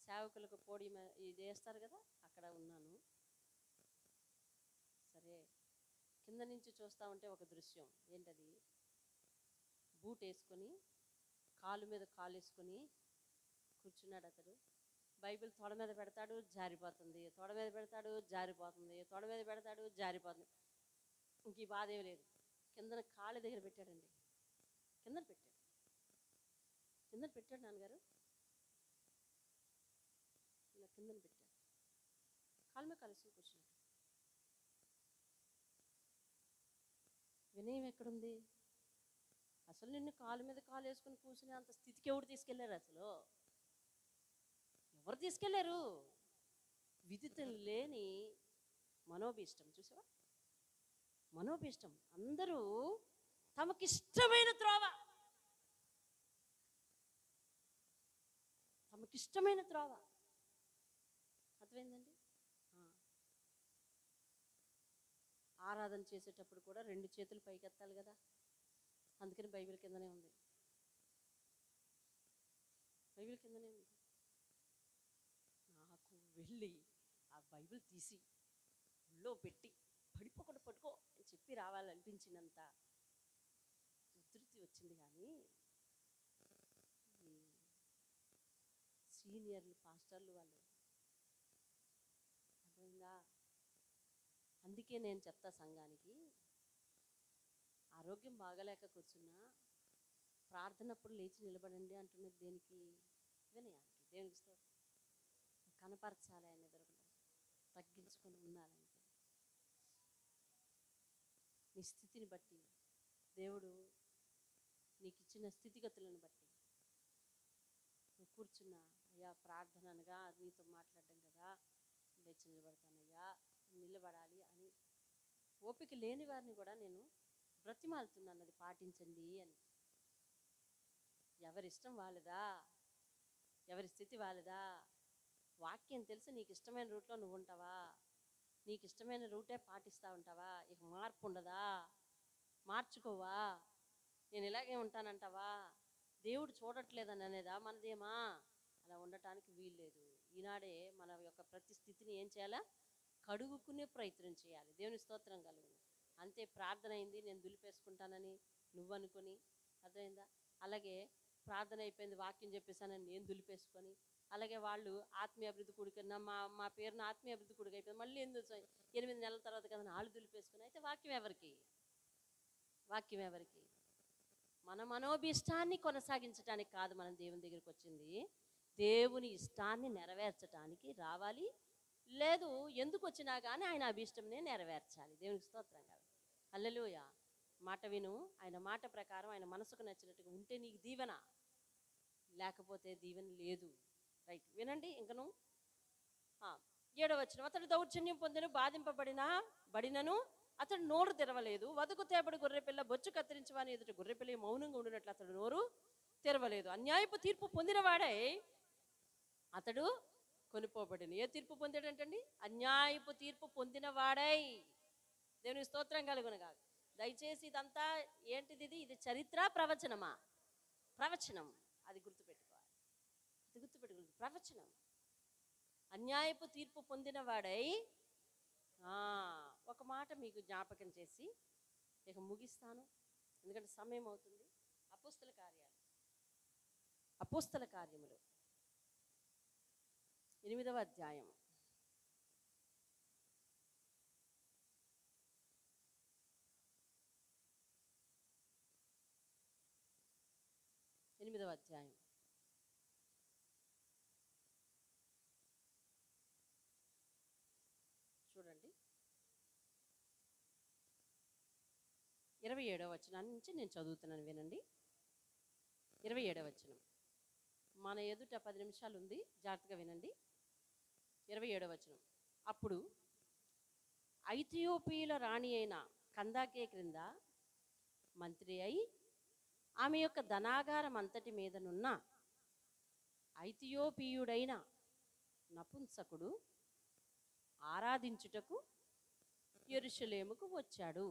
సేవకులకు పోడియం ఇది వేస్తారు కదా, అక్కడ ఉన్నాను. సరే, కింద నుంచి చూస్తూ ఉంటే ఒక దృశ్యం. ఏంటది? బూట్ వేసుకొని కాలు మీద కాలు వేసుకొని కూర్చున్నాడు అతడు. బైబిల్ తొడ మీద పెడతాడు, జారిపోతుంది. తొడ మీద పెడతాడు, జారిపోతుంది. తొడ మీద పెడతాడు, జారిపోతుంది. ఇంక ఈ బాధ ఏమి లేదు. కిందన కాళ్ళ దగ్గర పెట్టాడండి. కిందన పెట్టాడు నాన్నగారు. ఇలా కిందన పెట్టాడు. కాళ్ళ మీద కలిసి కూర్చున్నాడు. వినయం ఎక్కడుంది? అసలు నిన్ను కాలు మీద కాలు వేసుకుని కూర్చునే అంత స్థితికి ఎవరు తీసుకెళ్లారు? అసలు ఎవరు తీసుకెళ్లారు? విదితం లేని మనోభీష్టం. చూసావా? మనోభీష్టం. అందరూ తమకిష్టమైన త్రోవ, అర్థమైందండి? ఆరాధన చేసేటప్పుడు కూడా 2 చేతులు పైకెత్తాలి కదా, అందుకని బైబిల్ కిందనే ఉంది. నాకు వెళ్ళి ఆ బైబిల్ తీసి ఒళ్ళో పెట్టి పట్టుకో అని చెప్పి రావాలనిపించినంత ఉధృతి వచ్చింది. కానీ సీనియర్లు పాస్టర్లు వాళ్ళు, అర్థమైందా? అందుకే నేను చెప్తా సంఘానికి, ఆరోగ్యం బాగలేక కూర్చున్నా ప్రార్థనప్పుడు లేచి నిలబడండి అంటున్నది దేనికి? వినయానికి. దేవునికి కనపరచాలి, ఆయన ఎదురుగా తగ్గించుకొని ఉండాలంటే. నీ స్థితిని బట్టి దేవుడు నీకు ఇచ్చిన స్థితిగతులను బట్టి నువ్వు కూర్చున్నా, అయ్యా ప్రార్థన అనగా నీతో మాట్లాడడం కదా, లేచి నిలబడతానయ్యా, నిలబడాలి అని ఓపిక లేని వారిని కూడా నేను బ్రతిమాలుతున్నాను, అది పాటించండి అని. ఎవరిష్టం వాళ్ళదా, ఎవరి స్థితి వాళ్ళదా. వాక్యం తెలిసి నీకు ఇష్టమైన రూట్లో నువ్వు ఉంటావా? నీకు ఇష్టమైన రూటే పాటిస్తూ ఉంటావా? ఇక మార్పు ఉండదా? మార్చుకోవా? నేను ఇలాగే ఉంటానంటావా? దేవుడు చూడట్లేదని అనేదా మనదేమా? అలా ఉండటానికి వీల్లేదు. ఈనాడే మన యొక్క ప్రతి స్థితిని ఏం చేయాలా? కడుగుకునే ప్రయత్నం చేయాలి. దేవుని స్తోత్రం కలుగును. అంతే. ప్రార్థన అయింది, నేను దులిపేసుకుంటానని నువ్వు అనుకుని, అర్థమైందా? అలాగే ప్రార్థన అయిపోయింది, వాక్యం చెప్పేసానని నేను దులిపేసుకొని, అలాగే వాళ్ళు ఆత్మీయ అభివృద్ధి కూడిక మా పేరున ఆత్మీయ అభివృద్ధి కూడిక అయిపోయింది, మళ్ళీ 8 నెలల తర్వాత కదా వాళ్ళు దులిపేసుకుని. అయితే వాక్యం ఎవరికి? మన మనోభీష్టాన్ని కొనసాగించడానికి కాదు మనం దేవుని దగ్గరికి వచ్చింది, దేవుని ఇష్టాన్ని నెరవేర్చడానికి రావాలి. లేదు, ఎందుకు వచ్చినా కానీ ఆయన అభీష్టంనే నెరవేర్చాలి. దేవునికి స్తోత్రం కాదు. హల్లెలూయా. మాట విను, ఆయన మాట ప్రకారం ఆయన మనసుకు నచ్చినట్టుగా ఉంటే నీకు దీవెన. లేకపోతే దీవెన లేదు. రైట్, వినండి ఇంకను. 7వ వచనం, అతడు దౌర్జన్యం పొందిన బడినను అతడు నోరు తెరవలేదు. వధకు తేబడి గొర్రెపిల్ల బొచ్చు కత్తిరించి వాని ఎదుట గొర్రెపిల్ల మౌనంగా ఉండినట్లు అతడు నోరు తెరవలేదు. అన్యాయపు తీర్పు పొందినవాడై అతడు కొనిపోబడిన. ఏ తీర్పు పొందాడంటండి? అన్యాయపు తీర్పు పొందినవాడై. దేవుని స్తోత్రం కలుగునుగా. దయచేసి ఇదంతా ఏంటిది? ఇది చరిత్ర, ప్రవచనమా? ప్రవచనం. అది గుర్తుపెట్టుకోవాలి. ప్రవచనం. అన్యాయపు తీర్పు పొందినవాడై. ఒక మాట మీకు జ్ఞాపకం చేసి ఇక ముగిస్తాను, ఎందుకంటే సమయం అవుతుంది. అపోస్తల కార్యములు 8వ అధ్యాయం 8వ అధ్యాయం చూడండి. 27వ వచనం నుంచి నేను చదువుతున్నాను, వినండి. 27వ వచనం. మన ఎదుట 10 నిమిషాలు ఉంది, జాగ్రత్తగా వినండి. 27వ వచనం. అప్పుడు ఐథియోపియుల రాణి అయిన కందాకే క్రింద మంత్రి అయి ఆమె యొక్క ధనాగారం అంతటి మీదనున్న ఐథియోపియుడైన నపుంసకుడు ఆరాధించుటకు యెరూషలేముకు వచ్చాడు.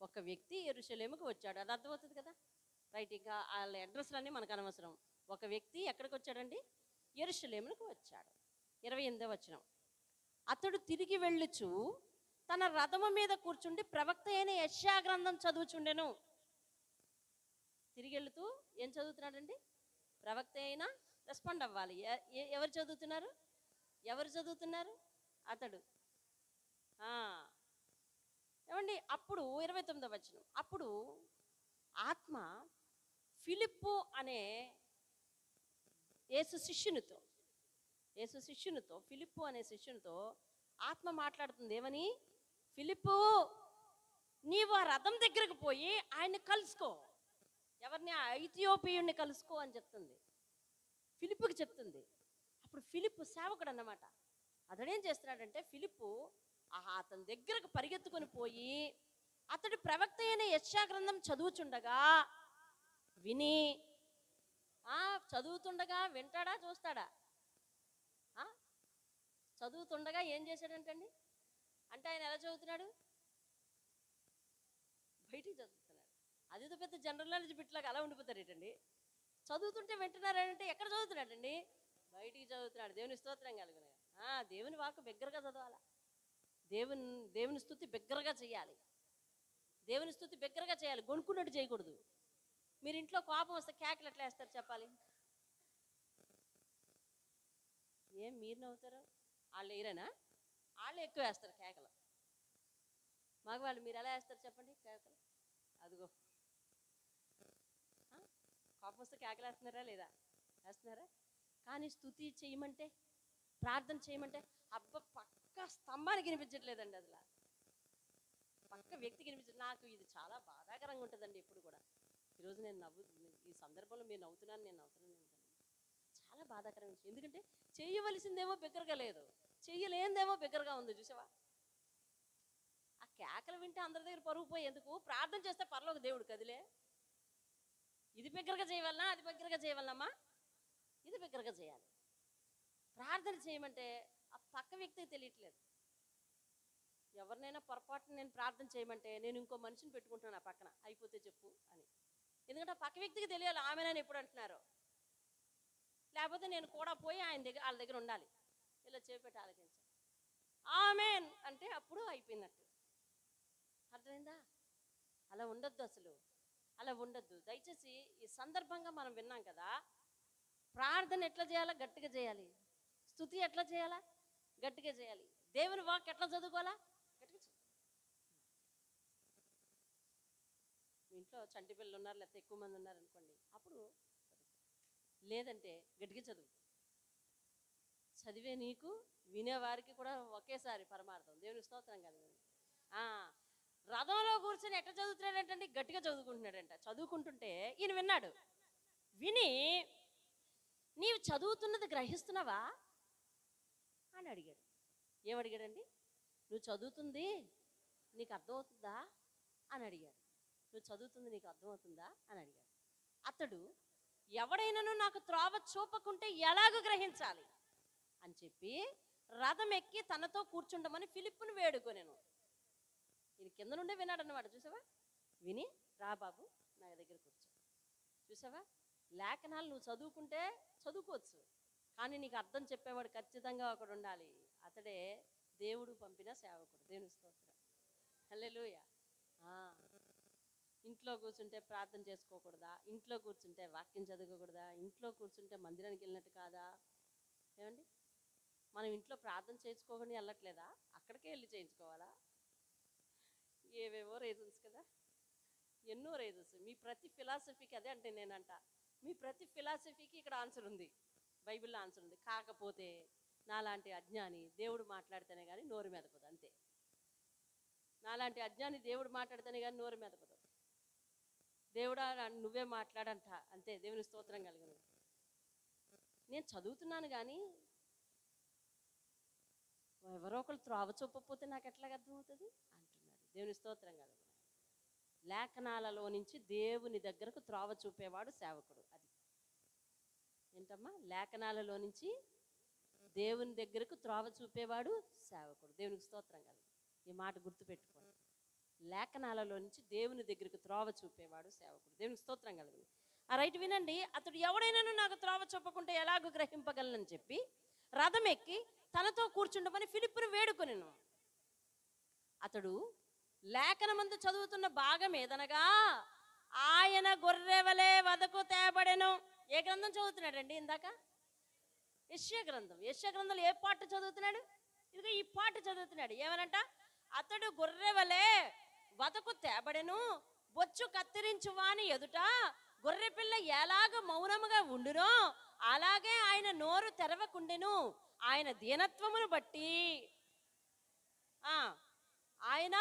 ఒక వ్యక్తి యెరూషలేముకు వచ్చాడు. అది అర్థమవుతుంది కదా, రైట్. ఇంకా వాళ్ళ అడ్రస్లన్నీ మనకు అనవసరం. ఒక వ్యక్తి ఎక్కడికి వచ్చాడండి? యెరూషలేముకు వచ్చాడు. 28వ వచనం. అతడు తిరిగి వెళ్ళుచు తన రథము మీద కూర్చుండి ప్రవక్త అయిన యెషయా గ్రంథం చదువుచుండెను. తిరిగి వెళుతూ ఏం చదువుతున్నాడండి? ప్రవక్త అయినా రెస్పాండ్ అవ్వాలి. ఎవరు చదువుతున్నారు? అతడు. ఏమండి, అప్పుడు 29వ వచనం. అప్పుడు ఆత్మ ఫిలిప్పు అనే యేసు శిష్యునితో ఫిలిప్పు అనే శిష్యునితో ఆత్మ మాట్లాడుతుంది. ఏమని? ఫిలిప్పు, నీవు ఆ రథం దగ్గరకు పోయి ఆయన్ని కలుసుకో. ఎవరిని? ఆ ఐథియోపియుడిని కలుసుకో అని చెప్తుంది, ఫిలిప్పుకి చెప్తుంది. అప్పుడు ఫిలిప్పు సేవకుడు అన్నమాట. అతడేం చేస్తున్నాడంటే, ఫిలిప్పు అతని దగ్గరకు పరిగెత్తుకొని పోయి అతడు ప్రవక్త అయిన యెషయా గ్రంథం చదువుచుండగా విని, చదువుతుండగా వింటాడా చూస్తాడా? చదువుతుండగా ఏం చేశాడంటండి? అంటే ఆయన ఎలా చదువుతున్నాడు? బయటికి చదువుతున్నాడు. అదేదో పెద్ద జనరల్ నాలెడ్జ్ బిట్లాగా అలా ఉండిపోతారు ఏంటండి? చదువుతుంటే వింటున్నారంటే ఎక్కడ చదువుతున్నాడండి? బయటికి చదువుతున్నాడు. దేవుని స్తోత్రం కలుగును. దేవుని వాక్కు బిగ్గరగా చదవాలా. దేవుని స్తుతి బిగ్గరగా చేయాలి. గొనుక్కున్నట్టు చేయకూడదు. మీరు ఇంట్లో కోపం వస్తే కేకలు ఎట్లా వేస్తారు చెప్పాలి? ఏం మీరు నవ్వుతారు? వాళ్ళు వేయరేనా? వాళ్ళు ఎక్కువ వేస్తారు కేకలు. మగవాళ్ళు మీరు ఎలా వేస్తారు చెప్పండి కేకలు? అదిగో, కోపం వస్తే కేకలు వేస్తున్నారా లేదా? వేస్తున్నారా? కానీ స్తుతి చేయమంటే, ప్రార్థన చేయమంటే పక్క స్తంభానికి వినిపించట్లేదండి. అసలు పక్క వ్యక్తికి వినిపించదు. నాకు ఇది చాలా బాధాకరంగా ఉంటుందండి ఎప్పుడు కూడా. ఈరోజు నేను ఈ సందర్భంలో మీరు నవ్వుతున్నాను, నేను నవ్వుతున్నాను. చాలా బాధాకరంగా ఉంది. ఎందుకంటే చేయవలసిందేమో బిగ్గరగా లేదు, చెయ్యలేనిదేమో బిగ్గరగా ఉంది. చూసావా? ఆ కేకలు వింటే అందరి దగ్గర పరుగు పోయి ఎందుకు? ప్రార్థన చేస్తే పరలోక దేవుడు కదిలే. ఇది బిగ్గరగా చేయవలనా, అది బిగ్గరగా చేయవలనమ్మా? ఇది బిగ్గరగా చేయాలి. ప్రార్థన చేయమంటే ఆ పక్క వ్యక్తికి తెలియట్లేదు. ఎవరినైనా పొరపాటున నేను ప్రార్థన చేయమంటే నేను ఇంకో మనిషిని పెట్టుకుంటున్నాను ఆ పక్కన, అయిపోతే చెప్పు అని. ఎందుకంటే ఆ పక్క వ్యక్తికి తెలియాలి ఆమెనని ఎప్పుడు అంటున్నారో. లేకపోతే నేను కూడా పోయి వాళ్ళ దగ్గర ఉండాలి. ఇలా చేపెట్టి ఆలోచించాలి. ఆమెన్ అంటే అప్పుడు అయిపోయినట్టు. అర్థమైందా? అలా ఉండొద్దు, అసలు అలా ఉండొద్దు. దయచేసి ఈ సందర్భంగా మనం విన్నాం కదా, ప్రార్థన ఎట్లా చేయాలా? గట్టిగా చేయాలి. స్తుతి ఎట్లా చేయాలా? గట్టిగా చేయాలి. దేవుని వాక్ ఎట్లా చదువుకోవాలా? గట్టిగా చదువు. మీ ఇంట్లో చంటి పిల్లలు ఉన్నారు, లేకపోతే ఎక్కువ మంది ఉన్నారు అనుకోండి, అప్పుడు లేదంటే గట్టిగా చదువు. చదివే నీకు వినేవారికి కూడా ఒకేసారి పరమార్థం. దేవుని స్తోత్రం కదా. రథంలో కూర్చొని ఎట్లా చదువుతున్నాడంటండి? గట్టిగా చదువుకుంటున్నాడంట. చదువుకుంటుంటే ఈయన విన్నాడు. విని నీవు చదువుతున్నది గ్రహిస్తున్నావా అని అడిగాడు. ఏమడిగాడండి? నువ్వు చదువుతుంది నీకు అర్థమవుతుందా అని అడిగాడు. నువ్వు చదువుతుంది నీకు అర్థమవుతుందా అని అడిగాడు. అతడు ఎవడైనాను నాకు త్రోవ చూపకుంటే ఎలాగూ గ్రహించాలి అని చెప్పి రథం ఎక్కి తనతో కూర్చుండమని ఫిలిప్పును వేడుకొనెను. ఇది కింద నుండే విన్నాడు అన్నమాట. చూసావా? విని రా బాబు నా దగ్గర కూర్చో. చూసావా? లేఖనాలు నువ్వు చదువుకుంటే చదువుకోవచ్చు, కానీ నీకు అర్థం చెప్పేవాడు ఖచ్చితంగా ఒకడు ఉండాలి. అతడే దేవుడు పంపిన సేవకుడు. దేవుని స్తోత్రం. హల్లెలూయా. ఇంట్లో కూర్చుంటే ప్రార్థన చేసుకోకూడదా? ఇంట్లో కూర్చుంటే వాక్యం చదువుకోకూడదా? ఇంట్లో కూర్చుంటే మందిరానికి వెళ్ళినట్టు కాదా? ఏమండి, మనం ఇంట్లో ప్రార్థన చేసుకోకుండా వెళ్ళట్లేదా? అక్కడికే వెళ్ళి చేయించుకోవాలా? ఏవేవో రీజన్స్ కదా, ఎన్నో రీజన్స్. మీ ప్రతి ఫిలాసఫీకి అదే అంటే నేనంట, మీ ప్రతి ఫిలాసఫీకి ఇక్కడ ఆన్సర్ ఉంది, బైబిల్లో ఆన్సర్ ఉంది. కాకపోతే నాలాంటి అజ్ఞాని దేవుడు మాట్లాడితేనే కానీ నోరు మెదపదు. అంతే. నాలాంటి అజ్ఞాని దేవుడు మాట్లాడితేనే కానీ నోరు మెదపదు. దేవుడా నువ్వే మాట్లాడంట, అంతే. దేవుని స్తోత్రం కలుగును. నేను చదువుతున్నాను కానీ ఎవరో ఒకరు త్రోవ చూపకపోతే నాకు ఎట్లాగ అర్థమవుతుంది అంటున్నాడు. దేవుని స్తోత్రం కలుగును. లేఖనాలలో నుంచి దేవుని దగ్గరకు త్రోవ చూపేవాడు సేవకుడు. అది ఏంటమ్మా? లేఖనాలలో నుంచి దేవుని దగ్గరకు త్రోవ చూపేవాడు సేవకుడు. దేవునికి స్తోత్రం కలుగును. ఈ మాట గుర్తుపెట్టుకోండి. లేఖనాలలో నుంచి దేవుని దగ్గరకు త్రోవ చూపేవాడు సేవకుడు. దేవునికి స్తోత్రం కలుగును. ఆ రైట్ వినండి. అతడు ఎవడైనాను నాకు త్రోవ చూపకుంటే ఎలాగూ గ్రహింపగలనని చెప్పి రథం ఎక్కి తనతో కూర్చుండమని ఫిలిప్పును వేడుకొనెను. అతడు లేఖనమందు చదువుతున్న భాగం ఏదనగా ఆయన గొర్రెవలే వదకు తేబడెను. ఏ గ్రంథం చదువుతున్నాడండి? ఇందాక యెషయా గ్రంథం. యెషయా గ్రంథంలో ఏ పాట చదువుతున్నాడు? ఇదిగో ఈ పాట చదువుతున్నాడు. ఏమనంట? అతడు గొర్రెవలే వదకు తేబడెను, బొచ్చు కత్తిరించు వాని ఎదుట గొర్రె పిల్ల ఎలాగ మౌనముగా ఉండునో అలాగే ఆయన నోరు తెరవకుండెను. ఆయన దీనత్వమును బట్టి ఆయన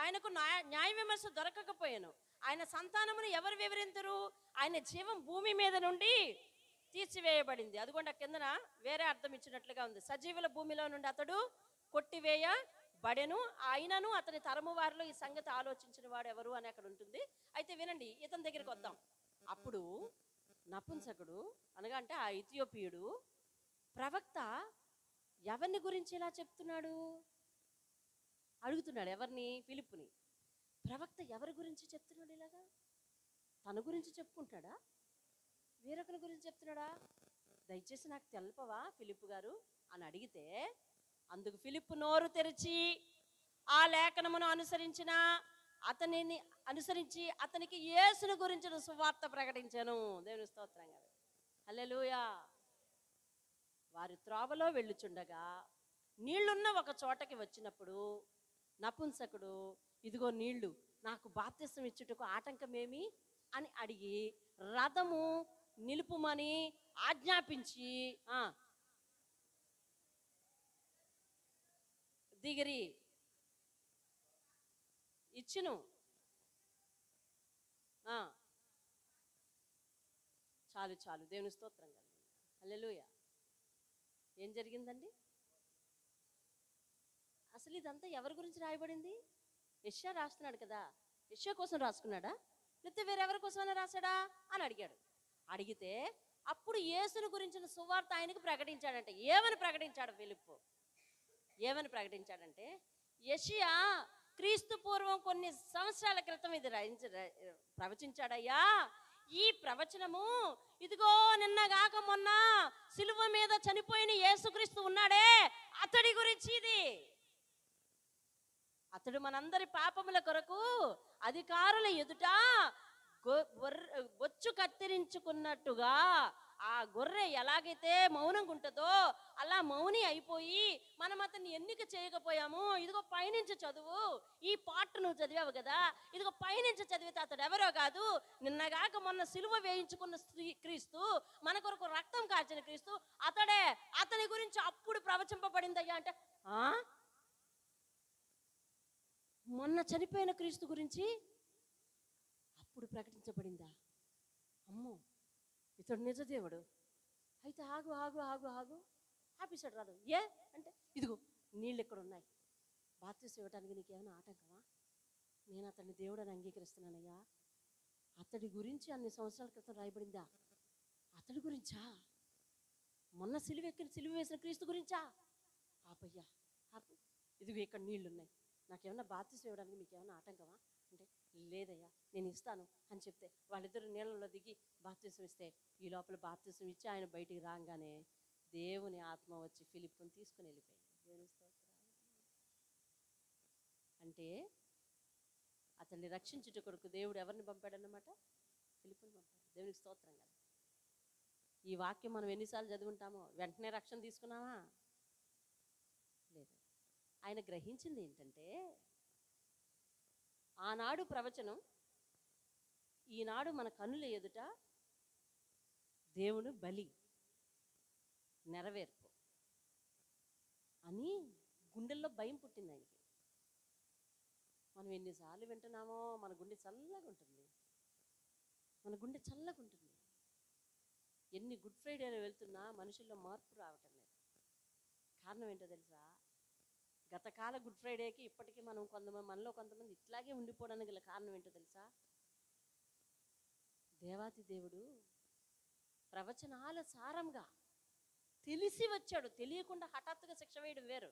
ఆయనకు న్యాయ విమర్శ దొరకకపోయాను. ఆయన సంతానమును ఎవరు వివరించరు? ఆయన జీవం భూమి మీద నుండి తీసివేయబడింది. అదిగోండి ఆ కిందన వేరే అర్థం ఇచ్చినట్లుగా ఉంది. సజీవుల భూమిలో నుండి అతడు కొట్టివేయబడెను, అయినను అతని తరము వారిలో ఈ సంగతి ఆలోచించిన వాడు ఎవరు అని అక్కడ ఉంటుంది. అయితే వినండి, ఇతని దగ్గరికి వద్దాం. అప్పుడు నపుంసకుడు అనగా అంటే ఆ ఇథియోపియుడు ప్రవక్త ఎవరిని గురించి ఇలా చెప్తున్నాడు అడుగుతున్నాడు. ఎవరిని? ఫిలిప్పుని. ప్రవక్త ఎవరి గురించి చెప్తున్నాడు ఇలాగా? తన గురించి చెప్పుకుంటాడా? వేరొకరి గురించి చెప్తున్నాడా? దయచేసి నాకు తెలపవా ఫిలిప్పు గారు అని అడిగితే, అందుకు ఫిలిప్పు నోరు తెరిచి ఆ లేఖనమును అనుసరించి అతనికి యేసును గురించిన సువార్త ప్రకటించాను. దేవుని స్తోత్రం గారు. హల్లెలూయా. వారి త్రోవలో వెళ్ళుచుండగా నీళ్లున్న ఒక చోటకి వచ్చినప్పుడు నపుంసకుడు, ఇదిగో నీళ్లు, నాకు బాప్తిసం ఇచ్చుటకు ఆటంకమేమి అని అడిగి రథము నిలుపుమని ఆజ్ఞాపించి దిగిరి ఇచ్చును. చాలు చాలు. దేవుని స్తోత్రం కలుగును. హల్లెలూయా. ఏం జరిగిందండి అసలు? ఇదంతా ఎవరి గురించి రాయబడింది? యెషయా రాస్తున్నాడు కదా. యెషయా కోసం రాసుకున్నాడా లేకపోతే వేరెవరి కోసమైనా రాశాడా అని అడిగాడు. అడిగితే అప్పుడు యేసును గురించిన సువార్త ఆయనకు ప్రకటించాడంటే. ఏమని ప్రకటించాడు ఫిలిప్పు? ఏమని ప్రకటించాడంటే, యెషయా క్రీస్తు పూర్వం కొన్ని సంవత్సరాల క్రితం ఇది ప్రవచించాడయ్యా. ఈ ప్రవచనము ఇదిగో నిన్నగాక మొన్న సిలువ మీద చనిపోయిన యేసుక్రీస్తు ఉన్నాడే, అతడి గురించి ఇది. అతడు మనందరి పాపముల కొరకు అధికారుల ఎదుట బొచ్చు కత్తిరించుకున్నట్టుగా ఆ గొర్రె ఎలాగైతే మౌనంగా ఉంటుందో అలా మౌని అయిపోయి మనం అతన్ని ఎన్నిక చేయకపోయాము. ఇదిగో పైనుంచి చదువు, ఈ పాట నువ్వు చదివావు కదా, ఇదిగో పైనుంచి చదివితే అతడు ఎవరో కాదు, నిన్నగాక మొన్న సిలువ వేయించుకున్న క్రీస్తు, మన కొరకు రక్తం కాచిన క్రీస్తు అతడే. అతని గురించి అప్పుడు ప్రవచింపబడిందయ్యా అంటే, మొన్న చనిపోయిన క్రీస్తు గురించి అప్పుడు ప్రకటించబడిందా? అమ్మో, ఇతడు నిజ దేవుడు. అయితే ఆగు ఆగు ఆగు ఆగు ఆపేశాడు రాదు. ఏ అంటే, ఇదిగో నీళ్ళు ఇక్కడ ఉన్నాయి, బాప్తిసం ఇవ్వడానికి నీకేమైనా ఆటంకమా? నేను అతన్ని దేవుడని అంగీకరిస్తున్నానయ్యా. అతడి గురించి అన్ని సంవత్సరాల క్రితం రాయబడిందా? అతడి గురించా? మొన్న సిలువ వేసిన క్రీస్తు గురించా? ఆపయ్యా ఆపు, ఇదిగో ఇక్కడ నీళ్ళు ఉన్నాయి, నాకేమన్నా బాప్తిసం ఇవ్వడానికి మీకేమన్నా ఆటంకమా అంటే, లేదయ్యా నేను ఇస్తాను అని చెప్తే వాళ్ళిద్దరు నీళ్ళలో దిగి బాప్తిసం ఇస్తే, ఈ లోపల బాప్తిసం ఇచ్చి ఆయన బయటికి రాగానే దేవుని ఆత్మ వచ్చి ఫిలిప్పుని తీసుకుని వెళ్ళిపోయింది. దేవుని స్తోత్రం. అంటే అతన్ని రక్షించుట కొరకు దేవుడు ఎవరిని పంపాడన్నమాట? ఫిలిప్పుని పంపాడు. దేవునికి స్తోత్రం కదా. ఈ వాక్యం మనం ఎన్నిసార్లు చదువుంటామో వెంటనే రక్షణ తీసుకున్నామా? లేదు. ఆయన గ్రహించింది ఏంటంటే, ఆనాడు ప్రవచనం ఈనాడు మన కన్నుల ఎదుట దేవుడు బలి నెరవేర్పు అని గుండెల్లో భయం పుట్టింది ఆయనకి. మనం ఎన్నిసార్లు వింటున్నామో మన గుండె చల్లగా ఉంటుంది, మన గుండె చల్లగా ఉంటుంది. ఎన్ని గుడ్ ఫ్రైడేలు వెళ్తున్నా మనుషుల్లో మార్పు రావటం లేదు. కారణం ఏంటో తెలుసా? గతకాల గుడ్ ఫ్రైడేకి ఇప్పటికీ మనలో కొంతమంది ఇట్లాగే ఉండిపోవడానికి గల కారణం ఏంటో తెలుసా? దేవాతి దేవుడు ప్రవచనాల సారంగా తెలిసి వచ్చాడు. తెలియకుండా హఠాత్తుగా శిక్ష వేయడం వేరు.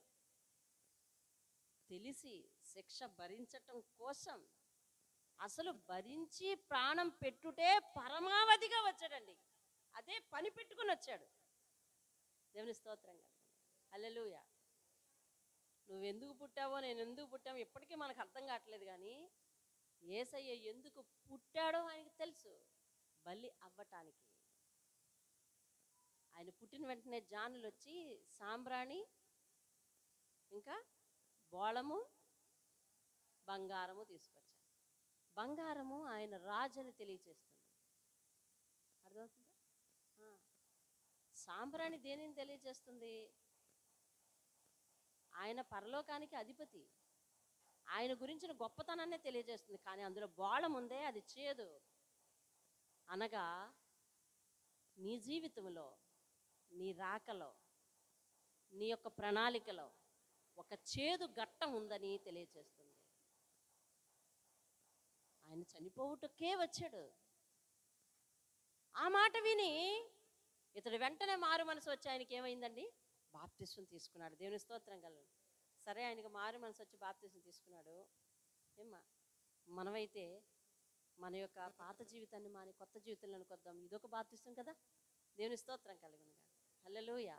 తెలిసి శిక్ష భరించటం కోసం అసలు భరించి ప్రాణం పెట్టుటే పరమావధిగా వచ్చాడండి. అదే పని పెట్టుకుని వచ్చాడు. దేవుని స్తోత్రం కదా. హల్లెలూయా. నువ్వెందుకు పుట్టావో నేను ఎందుకు పుట్టామో ఇప్పటికీ మనకు అర్థం కావట్లేదు, కానీ యేసయ్య ఎందుకు పుట్టాడో ఆయనకు తెలుసు. బలి అవ్వటానికి. ఆయన పుట్టిన వెంటనే జానులు వచ్చి సాంబ్రాణి ఇంకా బోళము బంగారము తీసుకొచ్చారు. బంగారము ఆయన రాజుని తెలియచేస్తుంది. అర్థమవుతుందా? సాంబ్రాణి దేనిని తెలియజేస్తుంది? ఆయన పరలోకానికి అధిపతి, ఆయన గురించిన గొప్పతనాన్నే తెలియజేస్తుంది. కానీ అందులో బోళం ఉందే, అది చేదు. అనగా నీ జీవితంలో, నీ రాకలో, నీ యొక్క ప్రణాళికలో ఒక చేదు ఘట్టం ఉందని తెలియజేస్తుంది. ఆయన చనిపోవుటకే వచ్చాడు. ఆ మాట విని ఇతడు వెంటనే మారు మనసు వచ్చి ఆయనకి ఏమైందండి? బాప్తిసం తీసుకున్నాడు. దేవుని స్తోత్రం కలను. సరే, ఆయనకి మారు మనసు వచ్చి బాప్తిసం తీసుకున్నాడు. ఏమ్మా, మనమైతే మన యొక్క పాత జీవితాన్ని మాని కొత్త జీవితంలో కొద్దాం. ఇదొక బాప్తిసం కదా. దేవుని స్తోత్రం కలుగునుగా. హల్లెలూయా.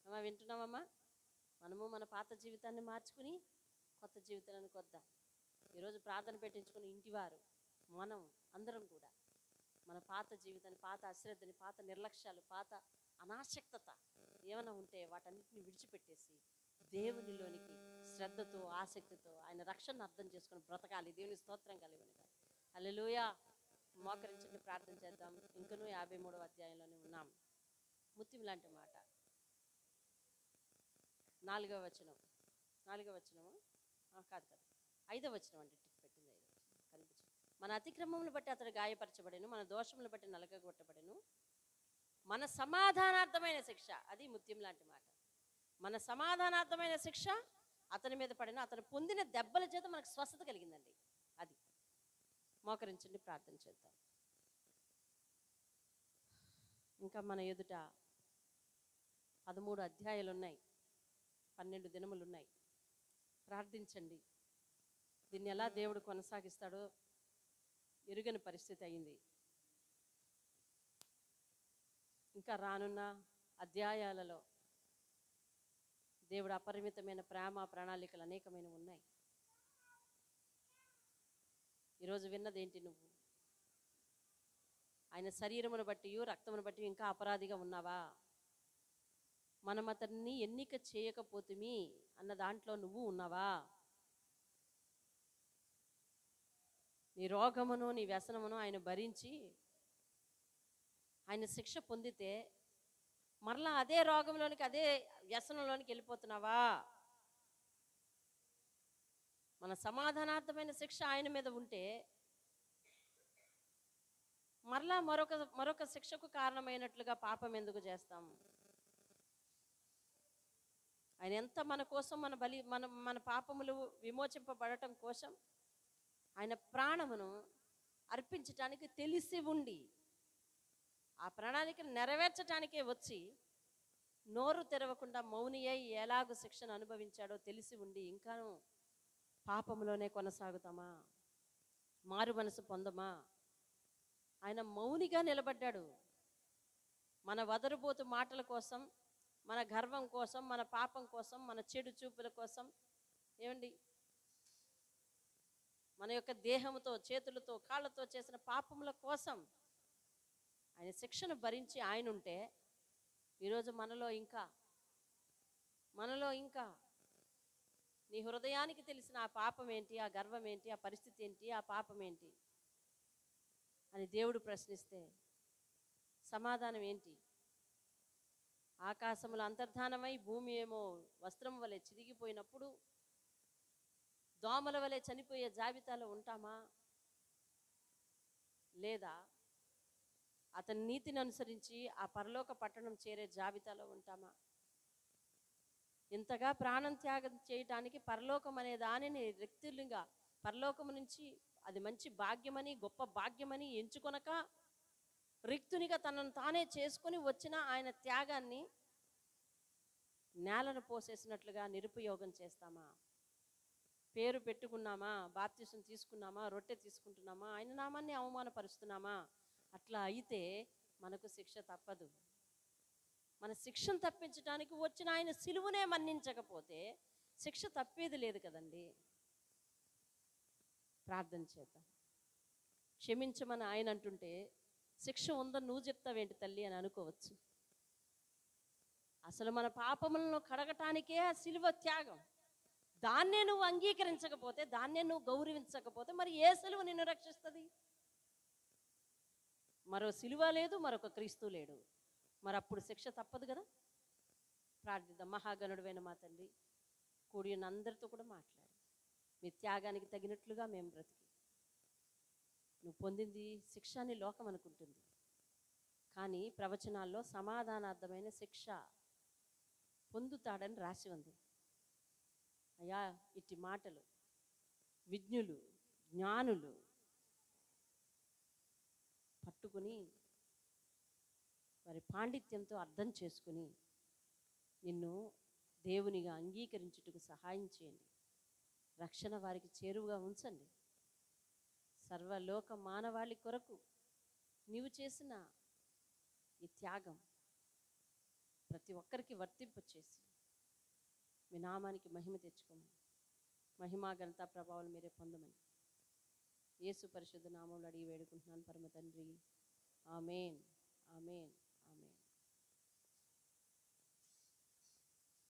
అమ్మా, వింటున్నామమ్మా? మనము మన పాత జీవితాన్ని మార్చుకుని కొత్త జీవితాలను కొద్దాం. ఈరోజు ప్రార్థన పెట్టించుకుని ఇంటివారు మనం అందరం కూడా మన పాత జీవితాన్ని, పాత అశ్రద్ధని, పాత నిర్లక్ష్యాలు, పాత అనాసక్తత ఏమైనా ఉంటే వాటన్నిటిని విడిచిపెట్టేసి దేవునిలోనికి శ్రద్ధతో, ఆసక్తితో ఆయన రక్షణను అర్థం చేసుకుని బ్రతకాలి. దేవుని స్తోత్రం కలిగినగా. హల్లెలూయా. మోకరించండి, ప్రార్థన చేద్దాం. ఇంకనూ 53వ అధ్యాయంలోనే ఉన్నాం. ముత్యం లాంటి మాట. 4వ వచనం. 4వ వచనము కాదు, 5వ వచనం అండి. టిక్ పెట్టింది 5వ వచనం కనిపించింది. మన అతిక్రమములను బట్టి అతడు గాయపరచబడెను, మన దోషములను బట్టి నలగగొట్టబడెను, మన సమాధానార్థమైన శిక్ష, అది ముత్యం లాంటి మాట, మన సమాధానార్థమైన శిక్ష అతని మీద పడిన, అతను పొందిన దెబ్బల చేత మనకు స్వస్థత కలిగిందండి. అది మోకరించండి, ప్రార్థన చేద్దాం. ఇంకా మన ఎదుట 13 అధ్యాయాలు ఉన్నాయి, 12 దినములు ఉన్నాయి. ప్రార్థించండి. దీన్ని ఎలా దేవుడు కొనసాగిస్తాడో ఎరుగని పరిస్థితి అయింది. ఇంకా రానున్న అధ్యాయాలలో దేవుడు అపరిమితమైన ప్రేమ ప్రణాళికలు అనేకమైన ఉన్నాయి. ఈరోజు విన్నదేంటి? నువ్వు ఆయన శరీరమును బట్టి, రక్తమును బట్టి ఇంకా అపరాధిగా ఉన్నావా? మనం అతన్ని ఎన్నిక చేయకపోతుమి అన్న దాంట్లో నువ్వు ఉన్నావా? నీ రోగమును, నీ వ్యసనమును ఆయన భరించి ఆయన శిక్ష పొందితే మరలా అదే రోగంలోనికి, అదే వ్యసనంలోనికి వెళ్ళిపోతున్నావా? మన సమాధానార్థమైన శిక్ష ఆయన మీద ఉంటే మరలా మరొక శిక్షకు కారణమైనట్లుగా పాపం ఎందుకు చేస్తాము? ఆయన ఎంత మన కోసం మన పాపములు విమోచింపబడటం కోసం ఆయన ప్రాణమును అర్పించటానికి తెలిసి ఉండి ఆ ప్రణాళికను నెరవేర్చటానికే వచ్చి నోరు తెరవకుండా మౌని అయి ఎలాగూ శిక్షను అనుభవించాడో తెలిసి ఉండి ఇంకాను పాపములోనే కొనసాగుతామా? మారు మనసు పొందమా? ఆయన మౌనిగా నిలబడ్డాడు. మన వదరుబోతు మాటల కోసం, మన గర్వం కోసం, మన పాపం కోసం, మన చెడు చూపుల కోసం, ఏమండి, మన యొక్క దేహంతో, చేతులతో, కాళ్ళతో చేసిన పాపముల కోసం ఆయన శిక్షను భరించి ఆయన ఉంటే ఈరోజు మనలో ఇంకా నీ హృదయానికి తెలిసిన ఆ పాపం ఏంటి, ఆ గర్వం ఏంటి, ఆ పరిస్థితి ఏంటి, ఆ పాపం ఏంటి అని దేవుడు ప్రశ్నిస్తే సమాధానం ఏంటి? ఆకాశములు అంతర్ధానమై భూమి ఏమో వస్త్రం వలె చిరిగిపోయినప్పుడు దోమల వలె చనిపోయే జాబితాలో ఉంటామా? లేదా అతని నీతిని అనుసరించి ఆ పరలోక పట్టణం చేరే జాబితాలో ఉంటామా? ఇంతగా ప్రాణం త్యాగం చేయటానికి పరలోకం అనే దానిని వ్యక్తులుగా పరలోకము నుంచి అది మంచి భాగ్యమని, గొప్ప భాగ్యమని ఎంచుకొనక రిక్తునిగా తనను తానే చేసుకొని వచ్చిన ఆయన త్యాగాన్ని నేలను పోసేసినట్లుగా నిరుపయోగం చేస్తామా? పేరు పెట్టుకున్నామా, బాప్తిసం తీసుకున్నామా, రొట్టె తీసుకుంటున్నామా, ఆయన నామాన్ని అవమానపరుస్తున్నామా? అట్లా అయితే మనకు శిక్ష తప్పదు. మన శిక్షను తప్పించడానికి వచ్చిన ఆయన సిలువనే మన్నించకపోతే శిక్ష తప్పేది లేదు కదండి. ప్రార్థన చేద్దాం. క్షమించమని ఆయన అంటుంటే శిక్ష ఉందని నువ్వు చెప్తావేంటి తల్లి అని అనుకోవచ్చు. అసలు మన పాపములను కడగటానికే ఆ సిలువ త్యాగం. దాన్నే నువ్వు అంగీకరించకపోతే, దాన్నే నువ్వు గౌరవించకపోతే మరి ఏ సిలువ నిన్ను రక్షిస్తుంది? మరో సిలువ లేదు, మరొక క్రీస్తు లేడు. మరి అప్పుడు శిక్ష తప్పదు కదా. ప్రార్థిద్దాం. మహాగణుడైన మా తండ్రి, కూడి ఉన్న అందరితో కూడా మాట్లాడు. మీ త్యాగానికి తగినట్లుగా మేము బ్రతికి, నువ్వు పొందింది శిక్ష అని లోకం అనుకుంటుంది, కానీ ప్రవచనాల్లో సమాధానార్థమైన శిక్ష పొందుతాడని రాసి ఉంది. అయ్యా, ఇట్టి మాటలు విజ్ఞులు, జ్ఞానులు పట్టుకుని వారి పాండిత్యంతో అర్థం చేసుకుని నిన్ను దేవునిగా అంగీకరించుటకు సహాయం చేయండి. రక్షణ వారికి చేరువుగా ఉంచండి. సర్వలోక మానవాళి కొరకు నీవు చేసిన ఈ త్యాగం ప్రతి ఒక్కరికి వర్తింపచేసి మీ నామానికి మహిమ తెచ్చుకోమని, మహిమా ఘనత ప్రభావాలు మీరే పొందమని యేసు పరిశుద్ధ నామంలో అడిగి వేడుకుంటున్నాను పరమ తండ్రి. ఆమేన్.